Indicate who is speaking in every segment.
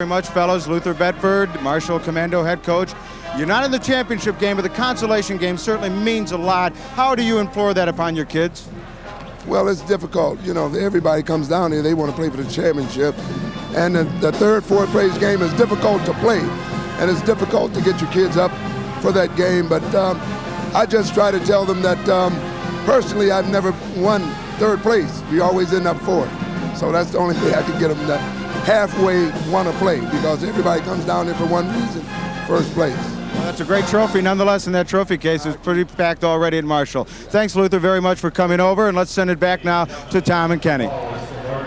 Speaker 1: Very much, fellas. Luther Bedford, Marshall Commando head coach. You're not in the championship game, but the consolation game certainly means a lot. How do you implore that upon your kids?
Speaker 2: Well, it's difficult. You know, everybody comes down here, they want to play for the championship. And the third, fourth place game is difficult to play. And it's difficult to get your kids up for that game. But I just try to tell them that personally, I've never won third place. We always end up fourth. So that's the only way I can get them to halfway want to play, because everybody comes down there for one reason, first place.
Speaker 1: Well, that's a great trophy nonetheless, and that trophy case is pretty packed already at Marshall. Thanks, Luther, very much for coming over, and let's send it back now to Tom and Kenny.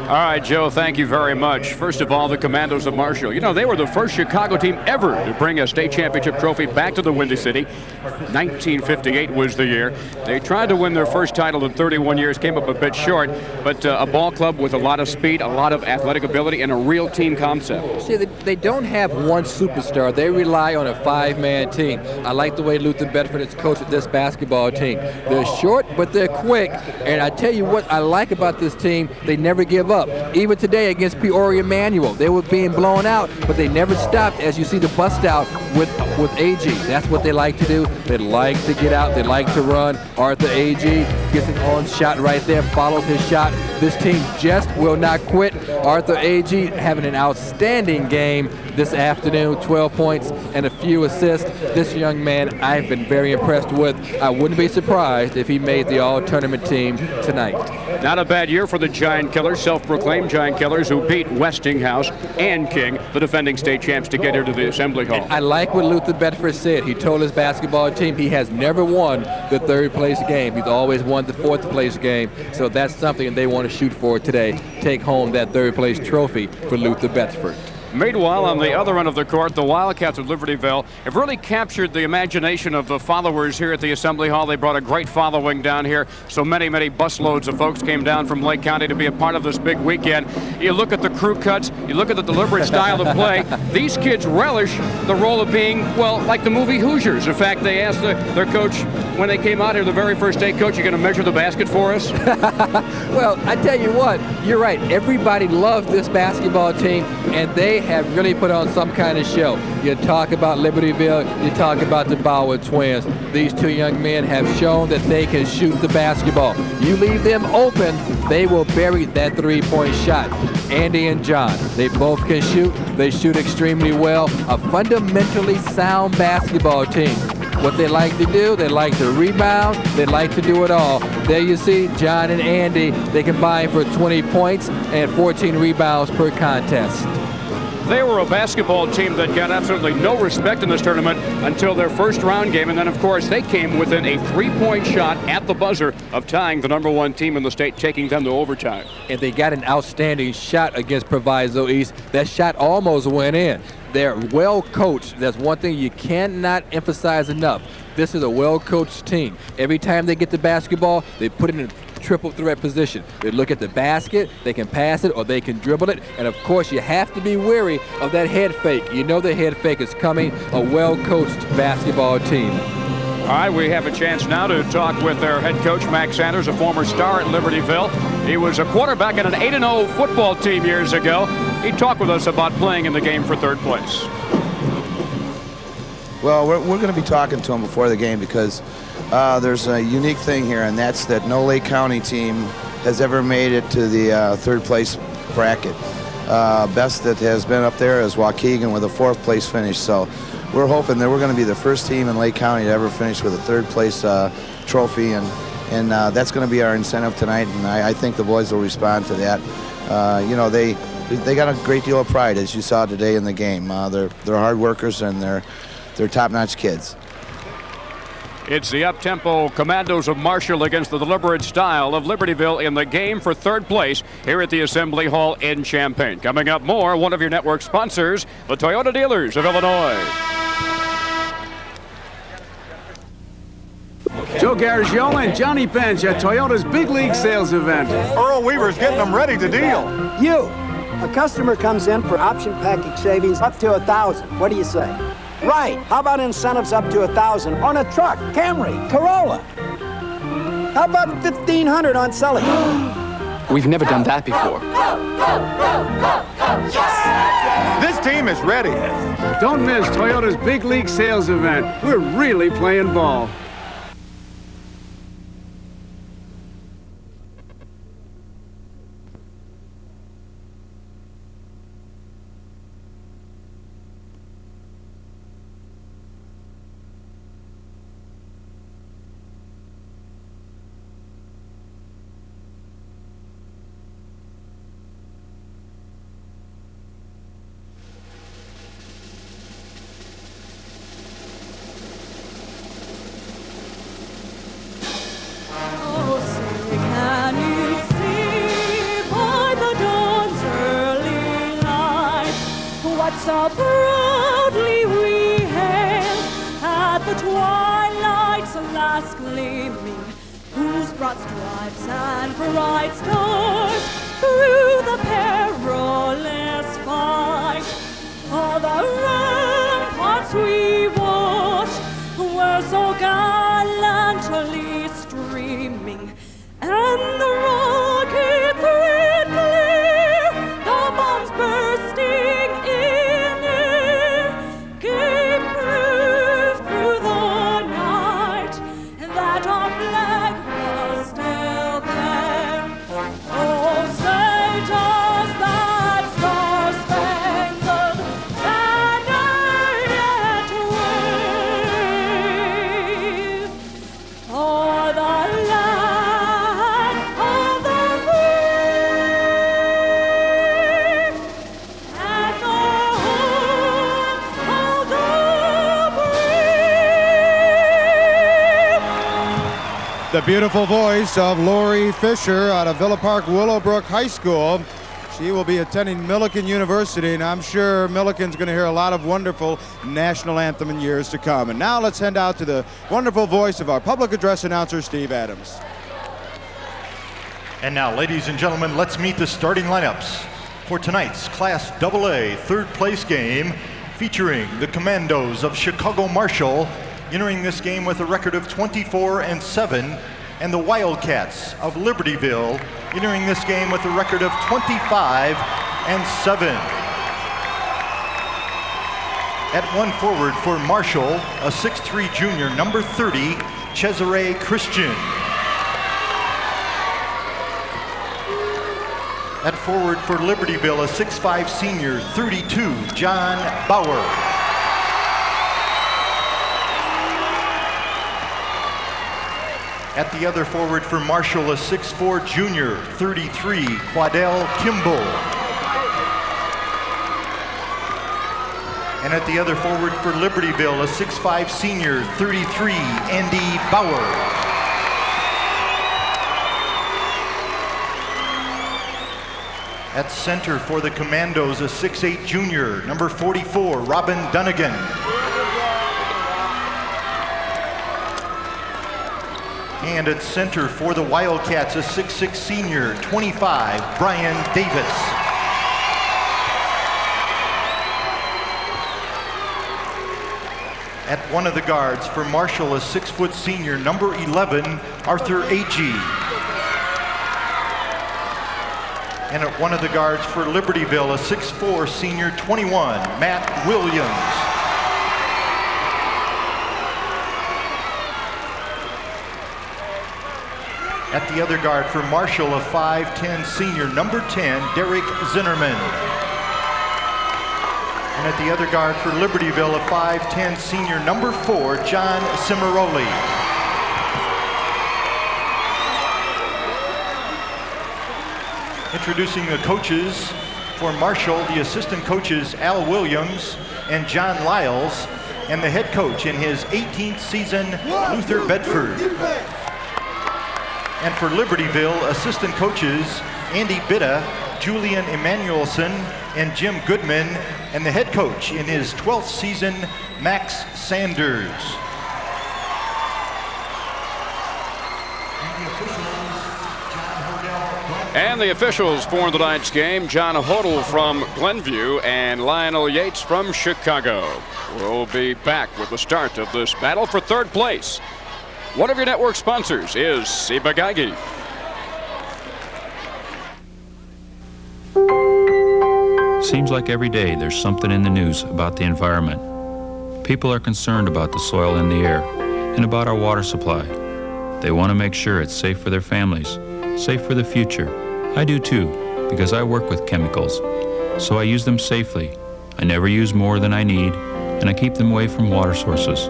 Speaker 3: All right, Joe, thank you very much. First of all, the Commandos of Marshall. You know, they were the first Chicago team ever to bring a state championship trophy back to the Windy City. 1958 was the year. They tried to win their first title in 31 years, came up a bit short, but a ball club with a lot of speed, a lot of athletic ability, and a real team concept.
Speaker 4: See, they don't have one superstar. They rely on a five-man team. I like the way Luther Bedford is coached this basketball team. They're short, but they're quick, and I tell you what I like about this team, they never give up. Even today against Peoria Manual, they were being blown out, but they never stopped, as you see the bust out with AG. That's what they like to do. They like to get out. They like to run. Arthur AG gets an on shot right there, follows his shot. This team just will not quit. Arthur AG having an outstanding game this afternoon, 12 points and a few assists. This young man I've been very impressed with. I wouldn't be surprised if he made the all-tournament team tonight.
Speaker 3: Not a bad year for the Giant Killers, self-proclaimed Giant Killers, who beat Westinghouse and King, the defending state champs, to get here to the Assembly Hall.
Speaker 4: I like what Luther Bedford said. He told his basketball team he has never won the third place game. He's always won the fourth place game. So that's something they want to shoot for today. Take home that third place trophy for Luther Bedford.
Speaker 3: Meanwhile, on the other end of the court, the Wildcats of Libertyville have really captured the imagination of the followers here at the Assembly Hall. They brought a great following down here. So many busloads of folks came down from Lake County to be a part of this big weekend. You look at the crew cuts, you look at the deliberate style of play. These kids relish the role of being, well, like the movie Hoosiers. In fact, they asked their coach when they came out here the very first day, Coach, you going to measure the basket for us?
Speaker 4: Well, I tell you what, you're right. Everybody loved this basketball team, and they have really put on some kind of show. You talk about Libertyville, you talk about the Bauer twins. These two young men have shown that they can shoot the basketball. You leave them open, they will bury that three-point shot. Andy and John, they both can shoot. They shoot extremely well. A fundamentally sound basketball team. What they like to do, they like to rebound, they like to do it all. There you see John and Andy, they combine for 20 points and 14 rebounds per contest.
Speaker 3: They were a basketball team that got absolutely no respect in this tournament until their first round game. And then, of course, they came within a three-point shot at the buzzer of tying the #1 team in the state, taking them to overtime.
Speaker 4: And they got an outstanding shot against Proviso East. That shot almost went in. They're well coached. That's one thing you cannot emphasize enough. This is a well-coached team. Every time they get the basketball, they put it in triple threat position. They look at the basket, they can pass it or they can dribble it, and of course you have to be wary of that head fake. You know the head fake is coming. A well-coached basketball team.
Speaker 3: All right, we have a chance now to talk with their head coach, Max Sanders, a former star at Libertyville. He was a quarterback in an 8-0 football team years ago. He talked with us about playing in the game for third place.
Speaker 5: Well, we're going to be talking to him before the game because there's a unique thing here, and that's that no Lake County team has ever made it to the third place bracket. Best that has been up there is Waukegan with a fourth place finish. So we're hoping that we're going to be the first team in Lake County to ever finish with a third place trophy, and that's going to be our incentive tonight, and I think the boys will respond to that. You know, they got a great deal of pride, as you saw today in the game. They're hard workers, and they're top-notch kids.
Speaker 3: It's the up-tempo Commandos of Marshall against the deliberate style of Libertyville in the game for third place here at the Assembly Hall in Champaign. Coming up more, one of your network sponsors, the Toyota dealers of Illinois.
Speaker 6: Joe Garagiola and Johnny Bench at Toyota's Big League Sales event.
Speaker 7: Earl Weaver's getting them ready to deal.
Speaker 8: A customer comes in for option package savings up to $1,000. What do you say? Right. How about incentives up to $1,000 on a truck, Camry, Corolla? How about $1,500 on Celica?
Speaker 6: We've never done that before.
Speaker 7: This team is ready.
Speaker 6: Don't miss Toyota's Big League Sales event. We're really playing ball.
Speaker 9: So proudly we hail at the twilight's last gleaming, whose broad stripes and bright stars through the perilous fight. All the ramparts we watched were so gallantly streaming, and the rockets red glare, the bombs bursting in air, gave proof through the night that our flag was still there. Oh, say does that star-spangled banner yet wave o'er the land of the free and the home of the brave?
Speaker 1: The beautiful voice of Lori Fisher out of Villa Park Willowbrook High School. She will be attending Millikan University, and I'm sure Millikan's going to hear a lot of wonderful national anthem in years to come. And now let's head out to the wonderful voice of our public address announcer, Steve Adams.
Speaker 10: And now, ladies and gentlemen, let's meet the starting lineups for tonight's Class AA third place game, featuring the Commandos of Chicago Marshall, entering this game with a record of 24-7, and the Wildcats of Libertyville, entering this game with a record of 25-7. At one forward for Marshall, a 6'3" junior, number 30, Cesare Christian. At forward for Libertyville, a 6'5" senior, 32, John Bauer. At the other forward for Marshall, a 6'4" junior, 33, Quadell Kimball. And at the other forward for Libertyville, a 6'5" senior, 33, Andy Bauer. At center for the Commandos, a 6'8" junior, number 44, Robin Dunnigan. And at center for the Wildcats, a 6'6" senior, 25, Brian Davis. At one of the guards for Marshall, a 6' senior, number 11, Arthur Agee. And at one of the guards for Libertyville, a 6'4" senior, 21, Matt Williams. At the other guard for Marshall, a 5'10" senior, number 10, Derek Zinnerman. And at the other guard for Libertyville, a 5'10" senior, number 4, John Cimaroli. Introducing the coaches for Marshall, the assistant coaches Al Williams and John Lyles, and the head coach in his 18th season, Luther Bedford. And for Libertyville, assistant coaches Andy Bitta, Julian Emanuelson, and Jim Goodman, and the head coach in his 12th season, Max Sanders.
Speaker 3: And the officials for tonight's game, John Hodel from Glenview and Lionel Yates from Chicago. We'll be back with the start of this battle for third place. One of your network sponsors is Ciba-Geigy.
Speaker 11: Seems like every day there's something in the news about the environment. People are concerned about the soil and the air and about our water supply. They want to make sure it's safe for their families, safe for the future. I do too, because I work with chemicals. So I use them safely. I never use more than I need, and I keep them away from water sources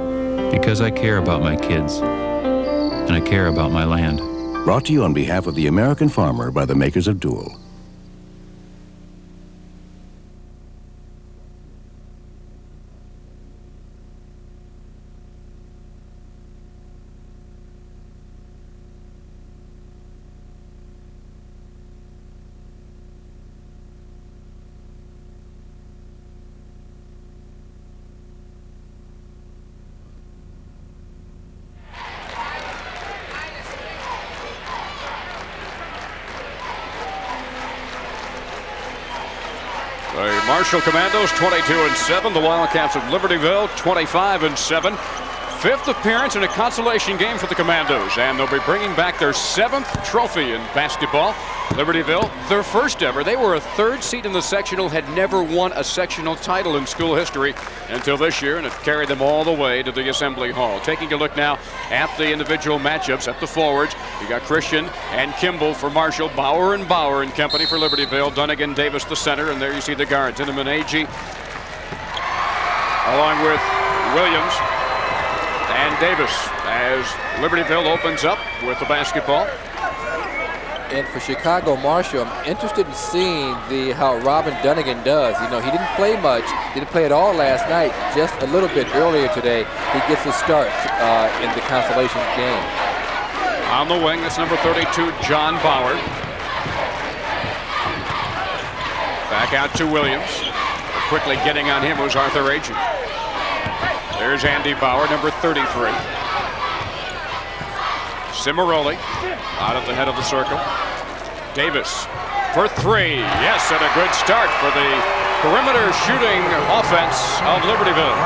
Speaker 11: because I care about my kids and I care about my land.
Speaker 12: Brought to you on behalf of the American farmer by the makers of Dual.
Speaker 3: The Marshall Commandos 22-7. The Wildcats of Libertyville 25-7. Fifth appearance in a consolation game for the Commandos, and they'll be bringing back their 7th trophy in basketball. Libertyville, their first ever. They were a 3rd seed in the sectional, had never won a sectional title in school history until this year, and it carried them all the way to the Assembly Hall. Taking a look now at the individual matchups at the forwards. You got Christian and Kimball for Marshall, Bauer and company for Libertyville, Dunnigan, Davis the center, and there you see the guards, Inman, Agee, along with Williams and Davis, as Libertyville opens up with the basketball.
Speaker 4: And for Chicago Marshall, I'm interested in seeing how Robin Dunnigan does. You know, he didn't play much, didn't play at all last night, just a little bit earlier today. He gets a start in the consolation game.
Speaker 3: On the wing, that's number 32, John Bauer. Back out to Williams. Quickly getting on him was Arthur Agee. There's Andy Bauer, number 33. Cimaroli out at the head of the circle. Davis for 3. Yes, and a good start for the perimeter shooting offense of Libertyville.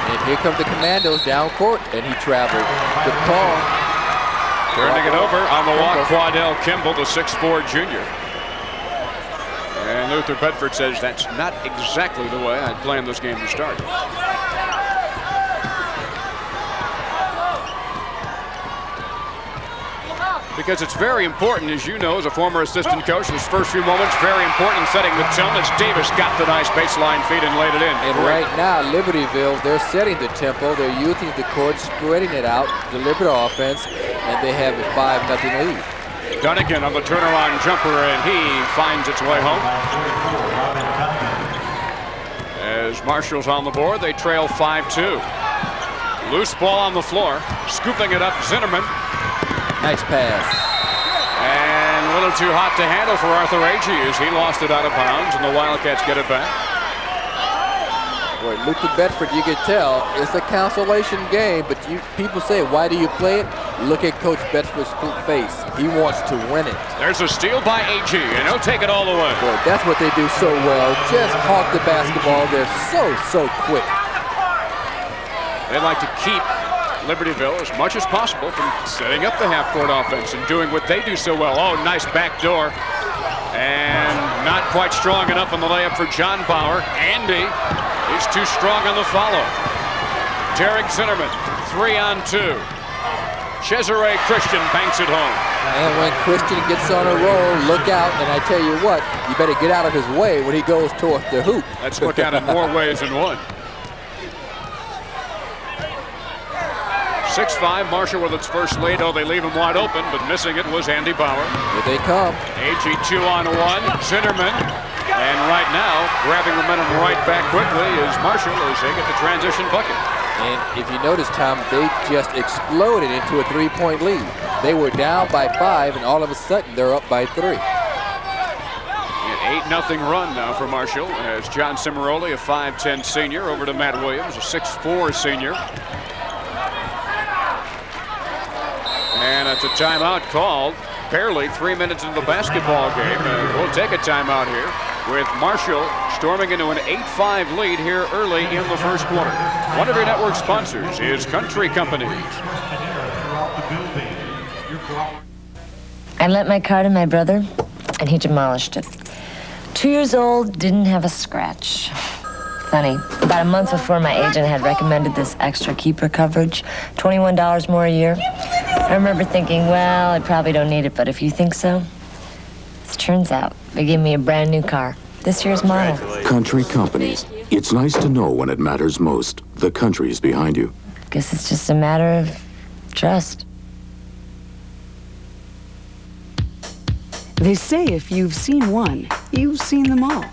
Speaker 4: And here come the Commandos down court, and he traveled. Good call.
Speaker 3: Turning it over on the walk, Quadell Kimball, the 6'4 junior. And Luther Bedford says that's not exactly the way I'd planned this game to start. Because it's very important, as you know, as a former assistant coach, those first few moments, very important in setting the tone. As Davis got the nice baseline feed and laid it in.
Speaker 4: And right now, Libertyville, they're setting the tempo. They're using the court, spreading it out, deliberate offense, and they have a 5-0 lead.
Speaker 3: Dunnigan on the turnaround jumper, and he finds its way home. As Marshall's on the board, they trail 5-2. Loose ball on the floor, scooping it up, Zinnerman.
Speaker 4: Nice pass.
Speaker 3: And a little too hot to handle for Arthur Agee as he lost it out of bounds, and the Wildcats get it back.
Speaker 4: Boy, Luther Bedford, you can tell, it's a consolation game, but people say, why do you play it? Look at Coach Bedford's face. He wants to win it.
Speaker 3: There's a steal by Agee, and he'll take it all the way.
Speaker 4: Boy, that's what they do so well. Just hawk the basketball. They're so quick.
Speaker 3: They like to keep Libertyville as much as possible from setting up the half-court offense and doing what they do so well. Oh, nice backdoor. And not quite strong enough on the layup for John Bauer. Andy is too strong on the follow. Derek Zinnerman, 3-on-2. Cesare Christian banks it home.
Speaker 4: And when Christian gets on a roll, look out. And I tell you what, you better get out of his way when he goes toward the hoop.
Speaker 3: Let's look at it more ways than one. 6-5, Marshall with its first lead. Oh, they leave him wide open, but missing it was Andy Bauer.
Speaker 4: Here they come.
Speaker 3: Agee 2-on-1, Zinnerman. And right now, grabbing momentum right back quickly is Marshall as they get the transition bucket.
Speaker 4: And if you notice, Tom, they just exploded into a 3-point lead. They were down by 5, and all of a sudden, they're up by 3.
Speaker 3: An 8-0 run now for Marshall as John Cimaroli, a 5'10 senior, over to Matt Williams, a 6'4 senior. And it's a timeout called. Barely 3 minutes into the basketball game. And we'll take a timeout here with Marshall storming into an 8-5 lead here early in the first quarter. One of your network sponsors is Country Company.
Speaker 13: I lent my car to my brother. and he demolished it. 2 years old, didn't have a scratch. Funny, about a month before my agent had recommended this extra keeper coverage, $21 more a year, I remember thinking, well, I probably don't need it, but if you think so, it turns out they gave me a brand new car, this year's model.
Speaker 12: Country companies. It's nice to know when it matters most. The country's behind you.
Speaker 13: Guess it's just a matter of trust.
Speaker 14: They say if you've seen one, you've seen them all.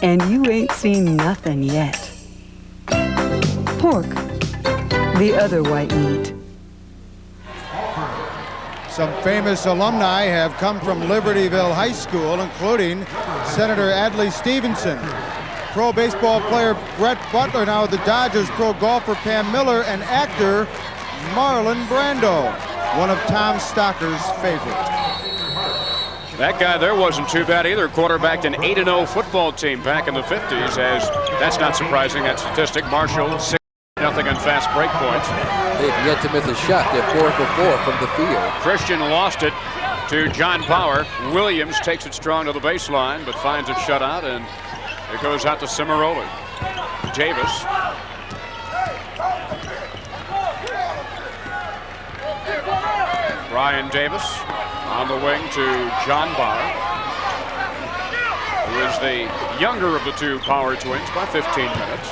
Speaker 14: And you ain't seen nothing yet. Pork, the other white meat.
Speaker 1: Some famous alumni have come from Libertyville High School, including Senator Adlai Stevenson, pro baseball player Brett Butler, now with the Dodgers, pro golfer Pam Miller, and actor Marlon Brando, one of Tom Stocker's favorites.
Speaker 3: That guy there wasn't too bad either. Quarterbacked an 8-0 football team back in the 50s. As that's not surprising, that statistic. Marshall 6-0 on fast break points.
Speaker 4: They've yet to miss a shot. They're 4 for 4 from the field.
Speaker 3: Christian lost it to John Power. Williams takes it strong to the baseline, but finds it shut out, and it goes out to Cimaroli. Davis. Brian Davis on the wing to John Bauer, who is the younger of the two Power twins by 15 minutes.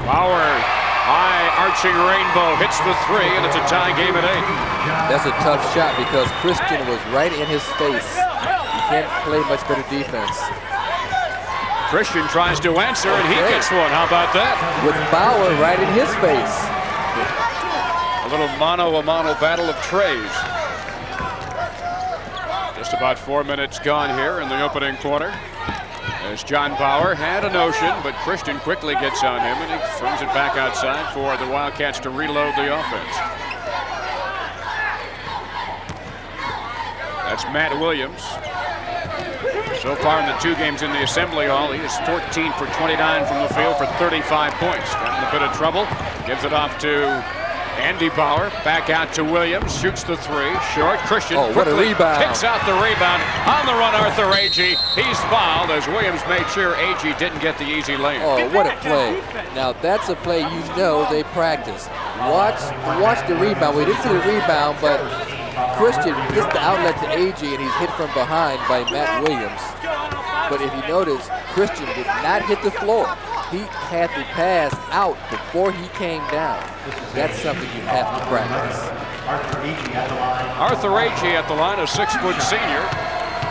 Speaker 3: Bauer, high arching rainbow, hits the 3, and it's a tie game at 8.
Speaker 4: That's a tough shot because Christian was right in his face. You can't play much better defense.
Speaker 3: Christian tries to answer, and he gets one. How about that?
Speaker 4: With Bauer right in his face.
Speaker 3: A little mano-a-mano battle of trays. Just about 4 minutes gone here in the opening quarter. As John Bauer had a notion, but Christian quickly gets on him, and he swings it back outside for the Wildcats to reload the offense. That's Matt Williams. So far in the 2 games in the Assembly Hall, he is 14 for 29 from the field for 35 points. Got in a bit of trouble. Gives it off to Andy Bauer. Back out to Williams. Shoots the 3. Short. Christian
Speaker 4: what a rebound.
Speaker 3: Kicks out the rebound. On the run, Arthur Agee. He's fouled as Williams made sure Agee didn't get the easy lane.
Speaker 4: Oh, what a play. Now, that's a play you know they practice. Watch the rebound. We didn't see the rebound, but Christian gets the outlet to Agee, and he's hit from behind by Matt Williams. But if you notice, Christian did not hit the floor. He had the pass out before he came down. That's something you have to practice.
Speaker 3: Arthur Agee at the line, a 6-foot senior,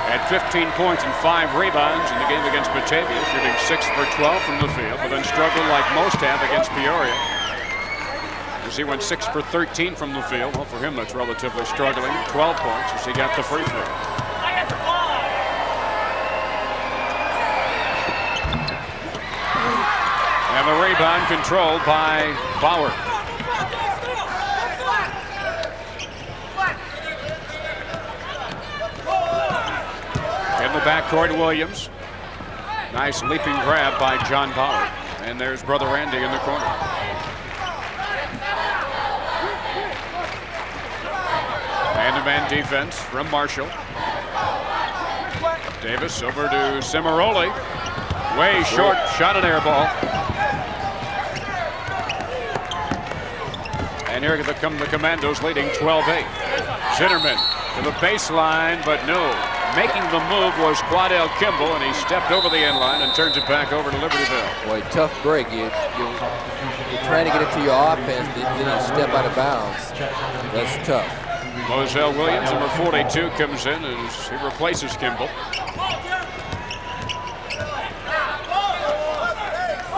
Speaker 3: had 15 points and 5 rebounds in the game against Batavia, shooting 6 for 12 from the field, but then struggled like most have against Peoria, as he went 6 for 13 from the field. Well, for him, that's relatively struggling. 12 points as he got the free throw. And the rebound controlled by Bauer. In the backcourt, Williams. Nice leaping grab by John Bauer. And there's brother Randy in the corner. Man-to-man defense from Marshall. Davis over to Cimaroli. Way short, shot an air ball. And here come the Commandos leading 12-8. Zinnerman to the baseline, but no. Making the move was Quadell Kimball, and he stepped over the end line and turns it back over to Libertyville.
Speaker 4: Boy, tough break. You're trying to get into your offense, then you step out of bounds. That's tough.
Speaker 3: Moselle Williams, number 42, comes in as he replaces Kimball.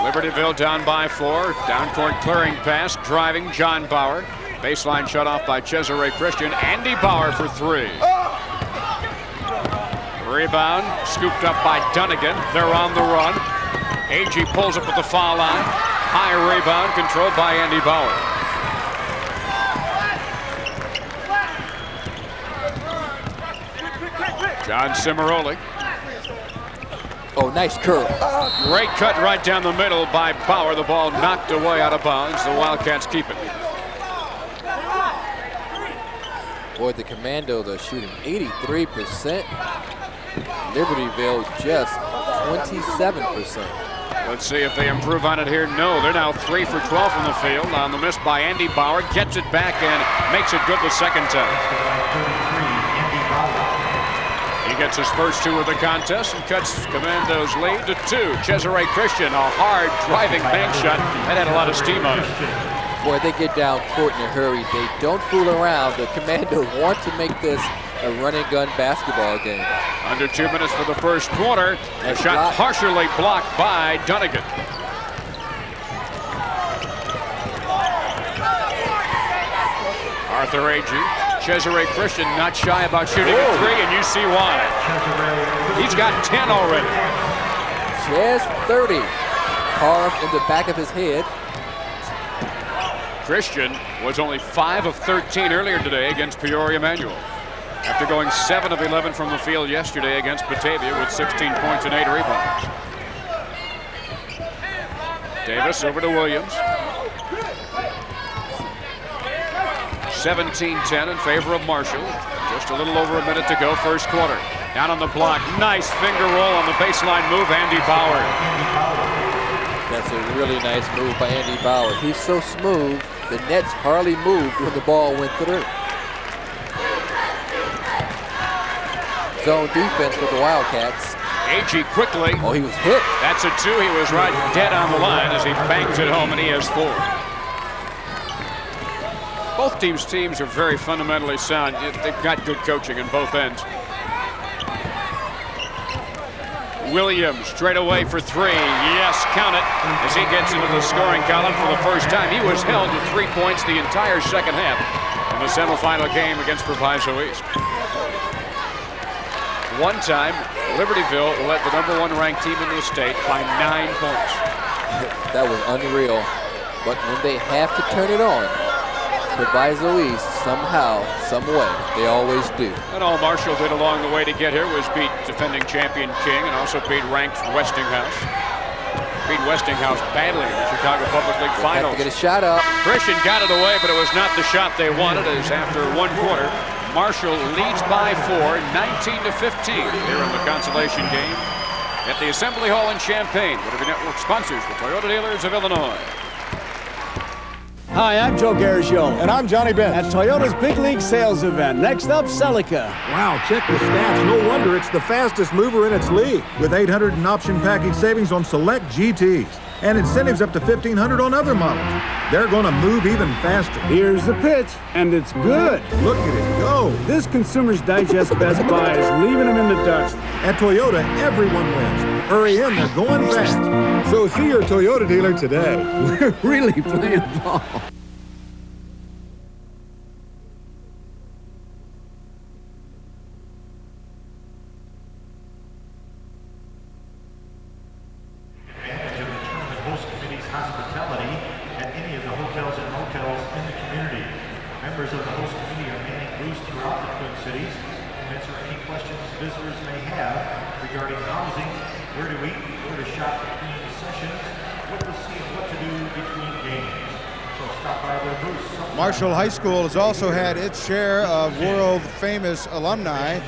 Speaker 3: Libertyville down by 4. Down-court clearing pass, driving John Bauer. Baseline shut off by Cesare Christian. Andy Bauer for 3. Rebound, scooped up by Dunnigan. They're on the run. Agee pulls up at the foul line. High rebound controlled by Andy Bauer. John Cimaroli.
Speaker 4: Oh, nice curl.
Speaker 3: Great cut right down the middle by Bauer. The ball knocked away out of bounds. The Wildcats keep it.
Speaker 4: Boy, the Commandos are shooting 83%. Libertyville just 27%.
Speaker 3: Let's see if they improve on it here. No, they're now 3 for 12 from the field. On the miss by Andy Bauer. Gets it back and makes it good the second time. He gets his first 2 of the contest and cuts Commandos' lead to 2. Cesare Christian, a hard driving bank shot. That had a lot of steam on it.
Speaker 4: Boy, they get down court in a hurry. They don't fool around. The Commandos want to make this a run-and-gun basketball game.
Speaker 3: Under 2 minutes for the first quarter. A shot partially blocked by Dunnigan. Arthur Agee. Cesare Christian not shy about shooting a 3, and you see why. He's got 10 already.
Speaker 4: Ches 30 carved in the back of his head.
Speaker 3: Christian was only 5 of 13 earlier today against Peoria Manual, after going 7 of 11 from the field yesterday against Batavia with 16 points and 8 rebounds. Davis over to Williams. 17-10 in favor of Marshall. Just a little over a minute to go, first quarter. Down on the block, nice finger roll on the baseline move, Andy Bauer.
Speaker 4: That's a really nice move by Andy Bauer. He's so smooth, the Nets hardly moved when the ball went through. Zone defense for the Wildcats.
Speaker 3: Agee quickly.
Speaker 4: Oh, he was hit.
Speaker 3: That's a 2. He was right dead on the line as he bangs it home, and he has 4. Both teams are very fundamentally sound. They've got good coaching in both ends. Williams straight away for 3. Yes, count it, as he gets into the scoring column for the first time. He was held to 3 points the entire second half in the semifinal game against Proviso East. One time, Libertyville led the #1 ranked team in the state by 9 points.
Speaker 4: That was unreal. But when they have to turn it on, Proviso East, somehow, some way, they always do.
Speaker 3: And all Marshall did along the way to get here was beat defending champion King and also beat ranked Westinghouse. Beat Westinghouse badly in the Chicago Public League Finals.
Speaker 4: Have to get a shot up.
Speaker 3: Christian got it away, but it was not the shot they wanted, as after 1 quarter, Marshall leads by 4, 19-15 here in the consolation game at the Assembly Hall in Champaign. Liberty Network sponsors the Toyota dealers of Illinois.
Speaker 6: Hi, I'm Joe Garagio.
Speaker 7: And I'm Johnny Bench.
Speaker 6: At Toyota's Big League Sales event. Next up, Celica.
Speaker 15: Wow, check the stats. No wonder it's the fastest mover in its league.
Speaker 16: With $800 in option package savings on select GTs and incentives up to $1,500 on other models. They're going to move even faster.
Speaker 6: Here's the pitch, and it's good.
Speaker 16: Look at it go.
Speaker 6: This Consumer's Digest Best Buy is leaving them in the dust.
Speaker 16: At Toyota, everyone wins. Hurry in, they're going fast.
Speaker 15: So see your Toyota dealer today.
Speaker 6: We're really playing ball.
Speaker 1: Marshall High School has also had its share of world-famous alumni,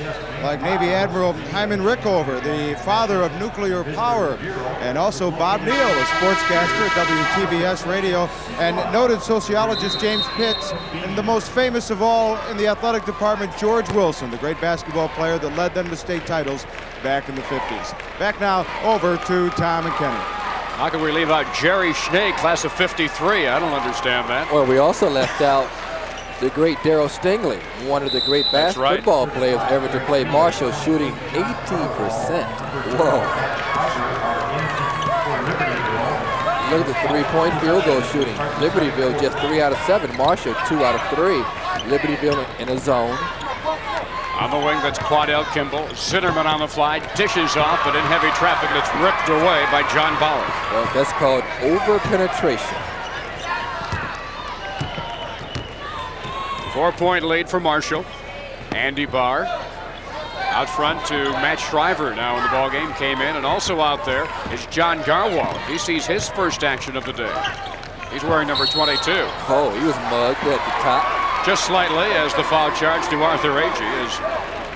Speaker 1: like Navy Admiral Hyman Rickover, the father of nuclear power, and also Bob Neal, a sportscaster at WTBS Radio, and noted sociologist James Pitts, and the most famous of all in the athletic department, George Wilson, the great basketball player that led them to state titles back in the 50s. Back now, over to Tom and Kenny.
Speaker 3: How can we leave out Jerry Schnee, class of 53? I don't understand that.
Speaker 4: Well, we also left out the great Darryl Stingley, one of the great basketball players ever to play Marshall, shooting 80%. Whoa. Look at the three-point field goal shooting. Libertyville just 3 out of 7. Marshall 2 out of 3. Libertyville in a zone.
Speaker 3: On the wing, that's Quadell Kimball. Zinnerman on the fly, dishes off, but in heavy traffic, that's ripped away by John Bauer.
Speaker 4: Well, that's called over-penetration.
Speaker 3: 4-point lead for Marshall. Andy Barr out front to Matt Shriver now in the ball game. Came in, and also out there is John Garwald. He sees his first action of the day. He's wearing number 22.
Speaker 4: Oh, he was mugged at the top.
Speaker 3: Just slightly as the foul charge to Arthur Agee is.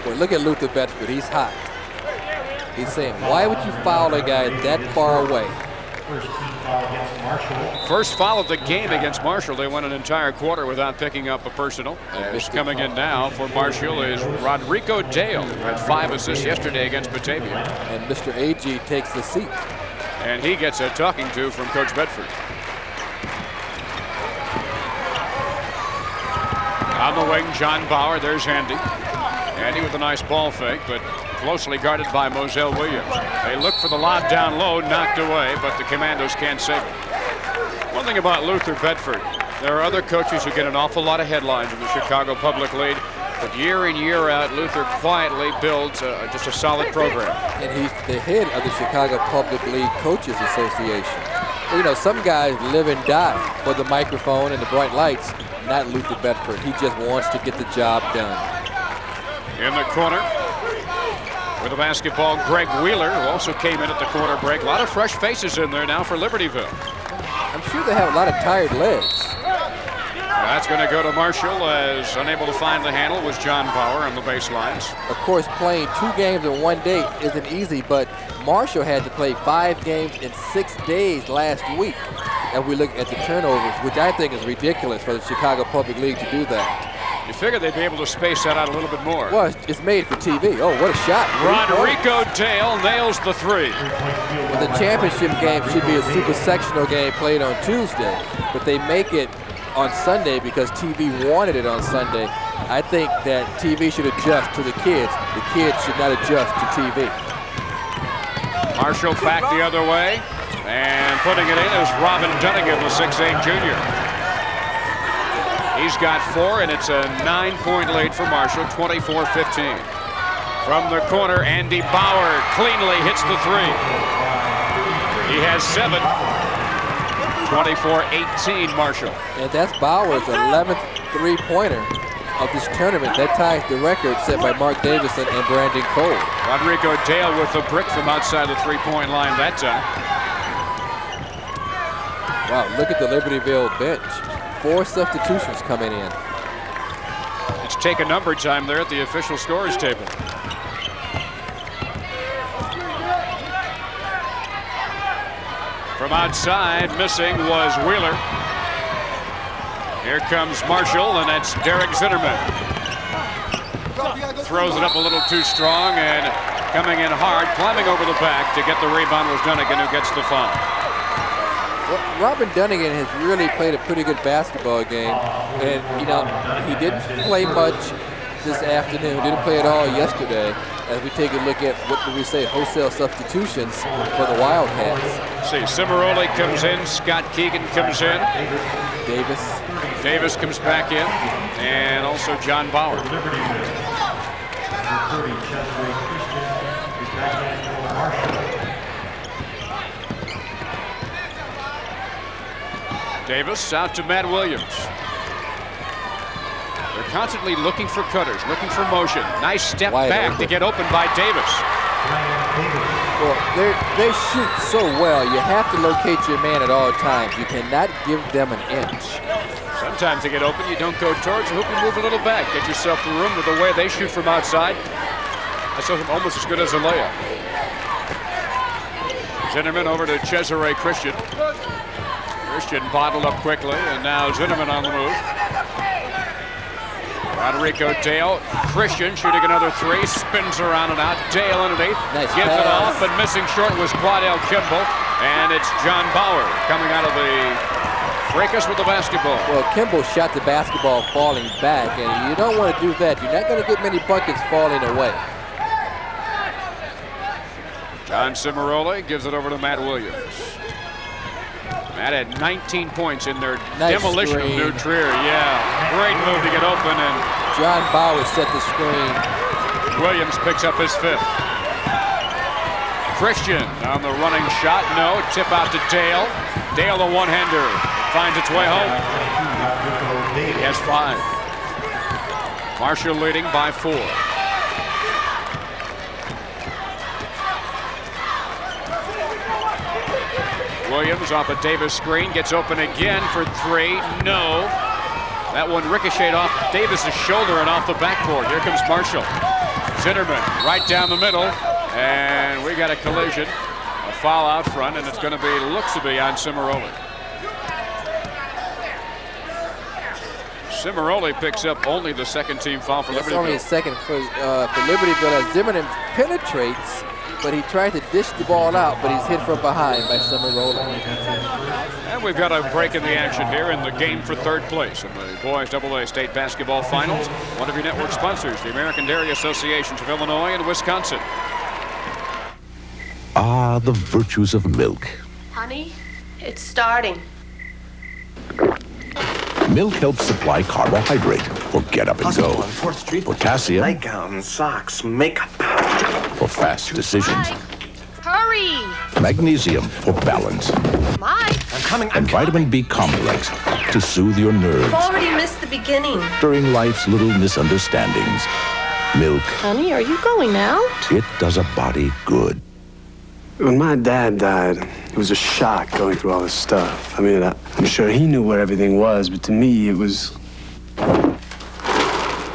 Speaker 4: Well, look at Luther Bedford. He's hot. He's saying, why would you foul a guy that far away?
Speaker 3: First foul of the game against Marshall. They went an entire quarter without picking up a personal. As coming in now for Marshall is Rodrigo Dale, who had 5 assists yesterday against Batavia.
Speaker 4: And Mr. Agee takes the seat.
Speaker 3: And he gets a talking to from Coach Bedford. On the wing, John Bauer. There's Andy. Andy with a nice ball fake, but closely guarded by Moselle Williams. They look for the lob down low, knocked away, but the Commandos can't save it. One thing about Luther Bedford, there are other coaches who get an awful lot of headlines in the Chicago Public League, but year in, year out, Luther quietly builds just a solid program.
Speaker 4: And he's the head of the Chicago Public League Coaches Association. Well, you know, some guys live and die for the microphone and the bright lights. Not Luther Bedford. He just wants to get the job done.
Speaker 3: In the corner with the basketball, Greg Wheeler, who also came in at the quarter break. A lot of fresh faces in there now for Libertyville.
Speaker 4: I'm sure they have a lot of tired legs.
Speaker 3: That's going to go to Marshall, as unable to find the handle was John Bauer on the baselines.
Speaker 4: Of course, playing 2 games in 1 day isn't easy, but Marshall had to play 5 games in 6 days last week. And we look at the turnovers, which I think is ridiculous for the Chicago Public League to do that.
Speaker 3: You figure they'd be able to space that out a little bit more.
Speaker 4: Well, it's made for TV. Oh, what a shot.
Speaker 3: Rodrigo Dale nails the 3.
Speaker 4: Well, the championship game should be a super sectional game played on Tuesday, but they make it on Sunday because TV wanted it on Sunday. I think that TV should adjust to the kids. The kids should not adjust to TV.
Speaker 3: Marshall back the other way, and putting it in is Robin Dunnigan, the 6'8" junior. He's got 4, and it's a 9-point lead for Marshall, 24-15. From the corner, Andy Bauer cleanly hits the 3. He has 7. 24-18 Marshall.
Speaker 4: And that's Bauer's 11th three-pointer of this tournament. That ties the record set by Mark Davison and Brandon Cole.
Speaker 3: Rodrigo Dale with the brick from outside the 3-point line that time.
Speaker 4: Wow, look at the Libertyville bench. 4 substitutions coming in.
Speaker 3: It's take a number time there at the official scorers table. From outside, missing was Wheeler. Here comes Marshall, and that's Derek Zinnerman. Throws it up a little too strong, and coming in hard, climbing over the back to get the rebound was Dunnigan, who gets the foul.
Speaker 4: Well, Robin Dunnigan has really played a pretty good basketball game, and you know, he didn't play much this afternoon, didn't play at all yesterday. As we take a look at, what do we say, wholesale substitutions for the Wildcats.
Speaker 3: See, Cimaroli comes in, Scott Keegan comes in. Davis comes back in, and also John Bauer. Davis out to Matt Williams. They're constantly looking for cutters, looking for motion. Nice step back to get open by Davis.
Speaker 4: Well, they shoot so well, you have to locate your man at all times. You cannot give them an inch.
Speaker 3: Sometimes they get open, you don't go towards, you hope you move a little back. Get yourself the room with the way they shoot from outside. That's almost as good as a layup. Zinnerman over to Cesare Christian. Christian bottled up quickly, and now Zinnerman on the move. Rodrigo Dale, Christian shooting another 3, spins around and out. Dale underneath, gives it off, but missing short was Quadell Kimball, and it's John Bauer coming out of the fracas with the basketball.
Speaker 4: Well, Kimball shot the basketball falling back, and you don't want to do that. You're not going to get many buckets falling away.
Speaker 3: John Cimaroli gives it over to Matt Williams. Matt had 19 points in their demolition of New Trier. Yeah, great move to get open. And
Speaker 4: John Bauer set the screen.
Speaker 3: Williams picks up his 5th. Christian on the running shot. No. Tip out to Dale. Dale, the one-hander. Finds its way home. He has 5. Marshall leading by 4. Williams off a Davis screen. Gets open again for 3. No. That one ricocheted off Davis's shoulder and off the backboard. Here comes Marshall. Zinnerman right down the middle. And we got a collision. A foul out front, and it's going to be, looks to be, on Cimaroli. Cimaroli picks up only the 2nd team foul for Libertyville.
Speaker 4: That's only a second for Libertyville as Zimmerman penetrates, but he tried to dish the ball out, but he's hit from behind by Cimaroli.
Speaker 3: And we've got a break in the action here in the game for 3rd place in the Boys AA State Basketball Finals. One of your network sponsors, the American Dairy Associations of Illinois and Wisconsin.
Speaker 12: Ah, the virtues of milk.
Speaker 17: Honey, it's starting.
Speaker 12: Milk helps supply carbohydrate for get up and go. Potassium
Speaker 18: Nightgown, socks, makeup.
Speaker 12: for fast decisions.
Speaker 17: Hurry!
Speaker 12: Magnesium for balance.
Speaker 17: Mike!
Speaker 18: I'm coming.
Speaker 12: And vitamin B complex to soothe your nerves
Speaker 17: I've already missed the beginning.
Speaker 12: during life's little misunderstandings. Milk,
Speaker 17: Honey, are you going out?
Speaker 12: it does a body good.
Speaker 19: When my dad died, it was a shock going through all this stuff. I mean, I'm sure he knew where everything was, but to me, it was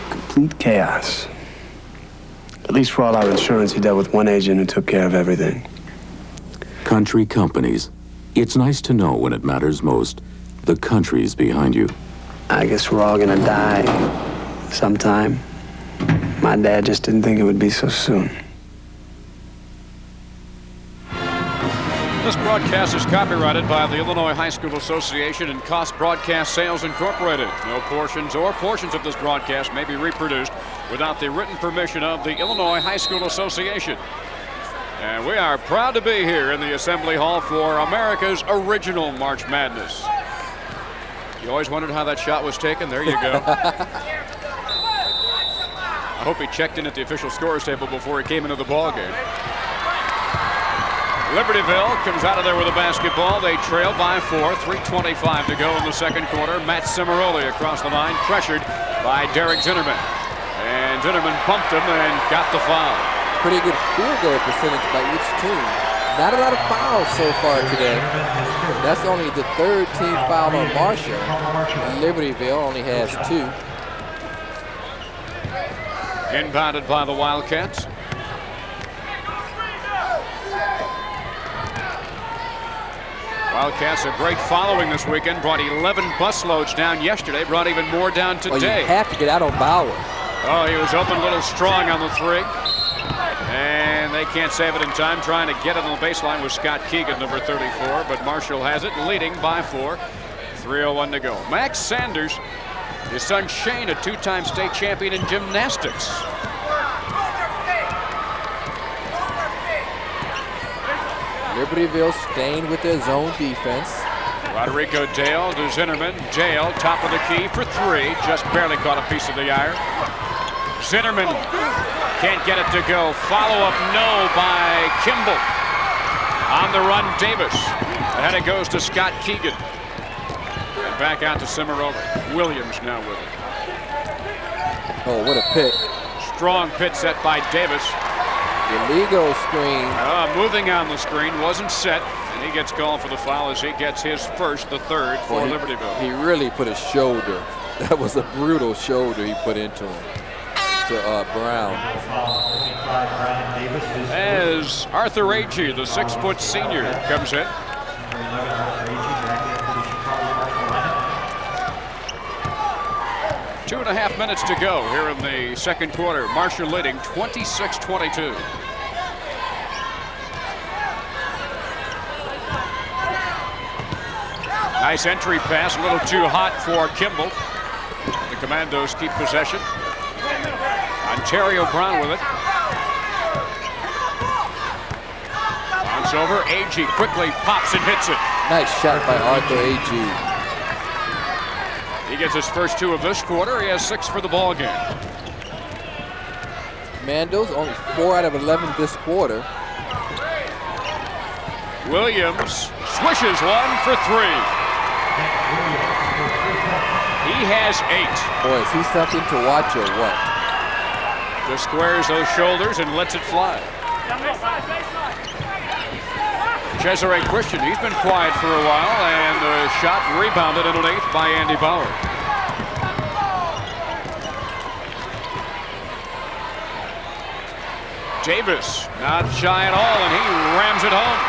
Speaker 19: complete chaos. At least for all our insurance, he dealt with one agent who took care of everything.
Speaker 12: Country companies. It's nice to know when it matters most, the country's behind you.
Speaker 19: I guess we're all gonna die sometime. My dad just didn't think it would be so soon.
Speaker 3: This broadcast is copyrighted by the Illinois High School Association and Cost Broadcast Sales Incorporated. No portions of this broadcast may be reproduced without the written permission of the Illinois High School Association. And we are proud to be here in the Assembly Hall for America's original March Madness. You always wondered how that shot was taken? There you go. I hope he checked in at the official scores table before he came into the ball game. Libertyville comes out of there with a basketball. They trail by 4, 3:25 to go in the 2nd quarter. Matt Cimaroli across the line, pressured by Derek Zinnerman. And Zinnerman bumped him and got the foul.
Speaker 4: Pretty good field goal percentage by each team. Not a lot of fouls so far today. That's only the 3rd team foul on Marshall. Libertyville only has 2.
Speaker 3: Inbounded by the Wildcats. Wildcats a great following this weekend. Brought 11 busloads down yesterday. Brought even more down today.
Speaker 4: Well, you have to get out on Bauer.
Speaker 3: Oh, he was open a little strong on the 3. And they can't save it in time. Trying to get it on the baseline with Scott Keegan, number 34. But Marshall has it, leading by 4. 3:01 to go. Max Sanders, his son Shane, a 2-time state champion in gymnastics.
Speaker 4: Libertyville staying with their zone defense.
Speaker 3: Rodrigo Dale to Zinnerman. Dale, top of the key for 3. Just barely caught a piece of the iron. Zinnerman can't get it to go. Follow-up no by Kimball. On the run, Davis. Ahead it goes to Scott Keegan. And back out to Cimaroli. Williams now with it.
Speaker 4: Oh, what a pick.
Speaker 3: Strong pit set by Davis.
Speaker 4: Illegal screen.
Speaker 3: Moving on the screen, wasn't set, and he gets called for the foul as he gets his first, the 3rd for Libertyville.
Speaker 4: He really put a shoulder. That was a brutal shoulder he put into him, to Brown.
Speaker 3: As Arthur Agee, the 6-foot senior, comes in. Two and a half minutes to go here in the 2nd quarter. Marshall leading 26-22. Nice entry pass, a little too hot for Kimball. The Commandos keep possession. Ontario Brown with it. Bounce over, Agee quickly pops and hits it.
Speaker 4: Nice shot by Arthur Agee.
Speaker 3: He gets his first 2 of this quarter. He has 6 for the ball game.
Speaker 4: Commandos, only 4 out of 11 this quarter.
Speaker 3: Williams swishes one for 3. He has 8.
Speaker 4: Boy, is he something to watch or what?
Speaker 3: Just squares those shoulders and lets it fly. Cesare Christian, he's been quiet for a while, and the shot rebounded underneath by Andy Bauer. Davis, not shy at all, and he rams it home.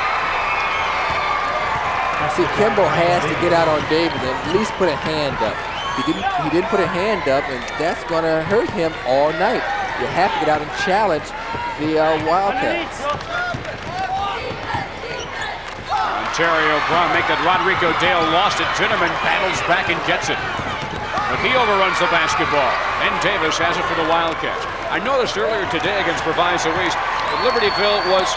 Speaker 4: See, Kimball has to get out on Davis and at least put a hand up. He didn't put a hand up, and that's going to hurt him all night. You have to get out and challenge the Wildcats.
Speaker 3: Ontario Brown make that Rodrigo Dale lost it. Zinnerman battles back and gets it. But he overruns the basketball, and Davis has it for the Wildcats. I noticed earlier today against Proviso East that Libertyville was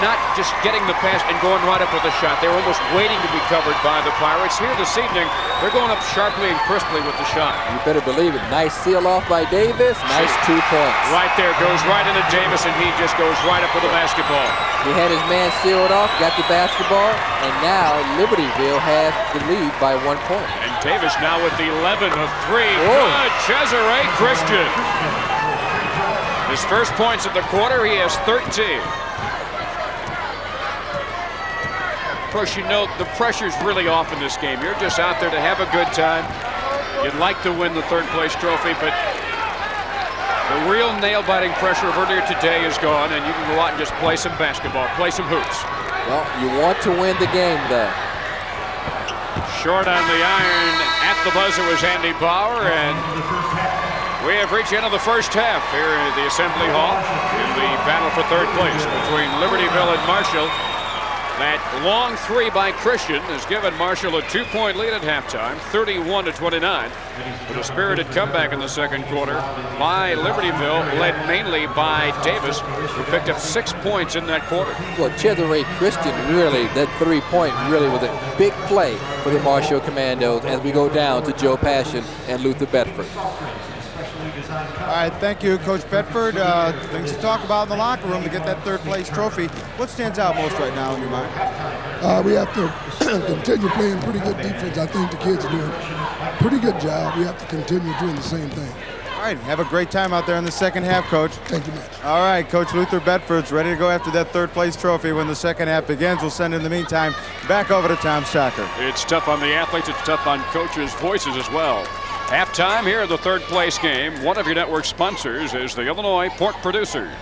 Speaker 3: not just getting the pass and going right up with a shot. They were almost waiting to be covered by the Pirates. Here this evening, they're going up sharply and crisply with the shot.
Speaker 4: You better believe it. Nice seal off by Davis. Nice 2 points.
Speaker 3: Right there, goes right into Davis, and he just goes right up with the basketball.
Speaker 4: He had his man sealed off, got the basketball, and now Libertyville has the lead by 1 point.
Speaker 3: And Davis now with the 11 of 3. Good, Cesare Christian. His first points of the quarter, he has 13. Of course, you know the pressure's really off in this game. You're just out there to have a good time. You'd like to win the third place trophy, but the real nail-biting pressure of earlier today is gone, and you can go out and just play some basketball, play some hoops.
Speaker 4: Well, you want to win the game, though.
Speaker 3: Short on the iron at the buzzer was Andy Bauer, and we have reached the end of the first half here at the Assembly Hall in the battle for third place between Libertyville and Marshall. That long 3 by Christian has given Marshall a 2-point lead at halftime, 31-29. With a spirited comeback in the second quarter by Libertyville, led mainly by Davis, who picked up 6 points in that quarter.
Speaker 4: Well, Cesare Christian really, that 3-point really was a big play for the Marshall Commandos as we go down to Joe Passion and Luther Bedford.
Speaker 1: All right, thank you, Coach Bedford. Things to talk about in the locker room to get that third place trophy. What stands out most right now in your mind?
Speaker 2: We have to continue playing pretty good defense. I think the kids are doing a pretty good job. We have to continue doing the same thing.
Speaker 1: All right, have a great time out there in the second half, Coach.
Speaker 2: Thank you much.
Speaker 1: All right, Coach Luther Bedford's ready to go after that third place trophy when the second half begins. We'll send in the meantime back over to Tom Stocker.
Speaker 3: It's tough on the athletes. It's tough on coaches' voices as well. Halftime here in the third place game. One of your network sponsors is the Illinois Pork Producers.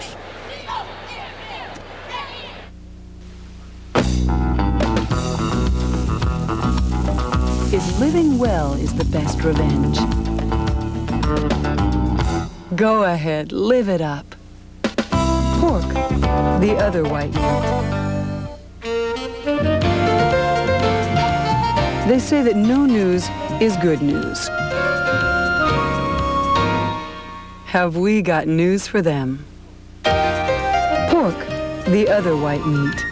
Speaker 14: Is living well is the best revenge. Go ahead, live it up. Pork, the other white meat. They say that no news is good news. Have we got news for them? Pork, the other white meat.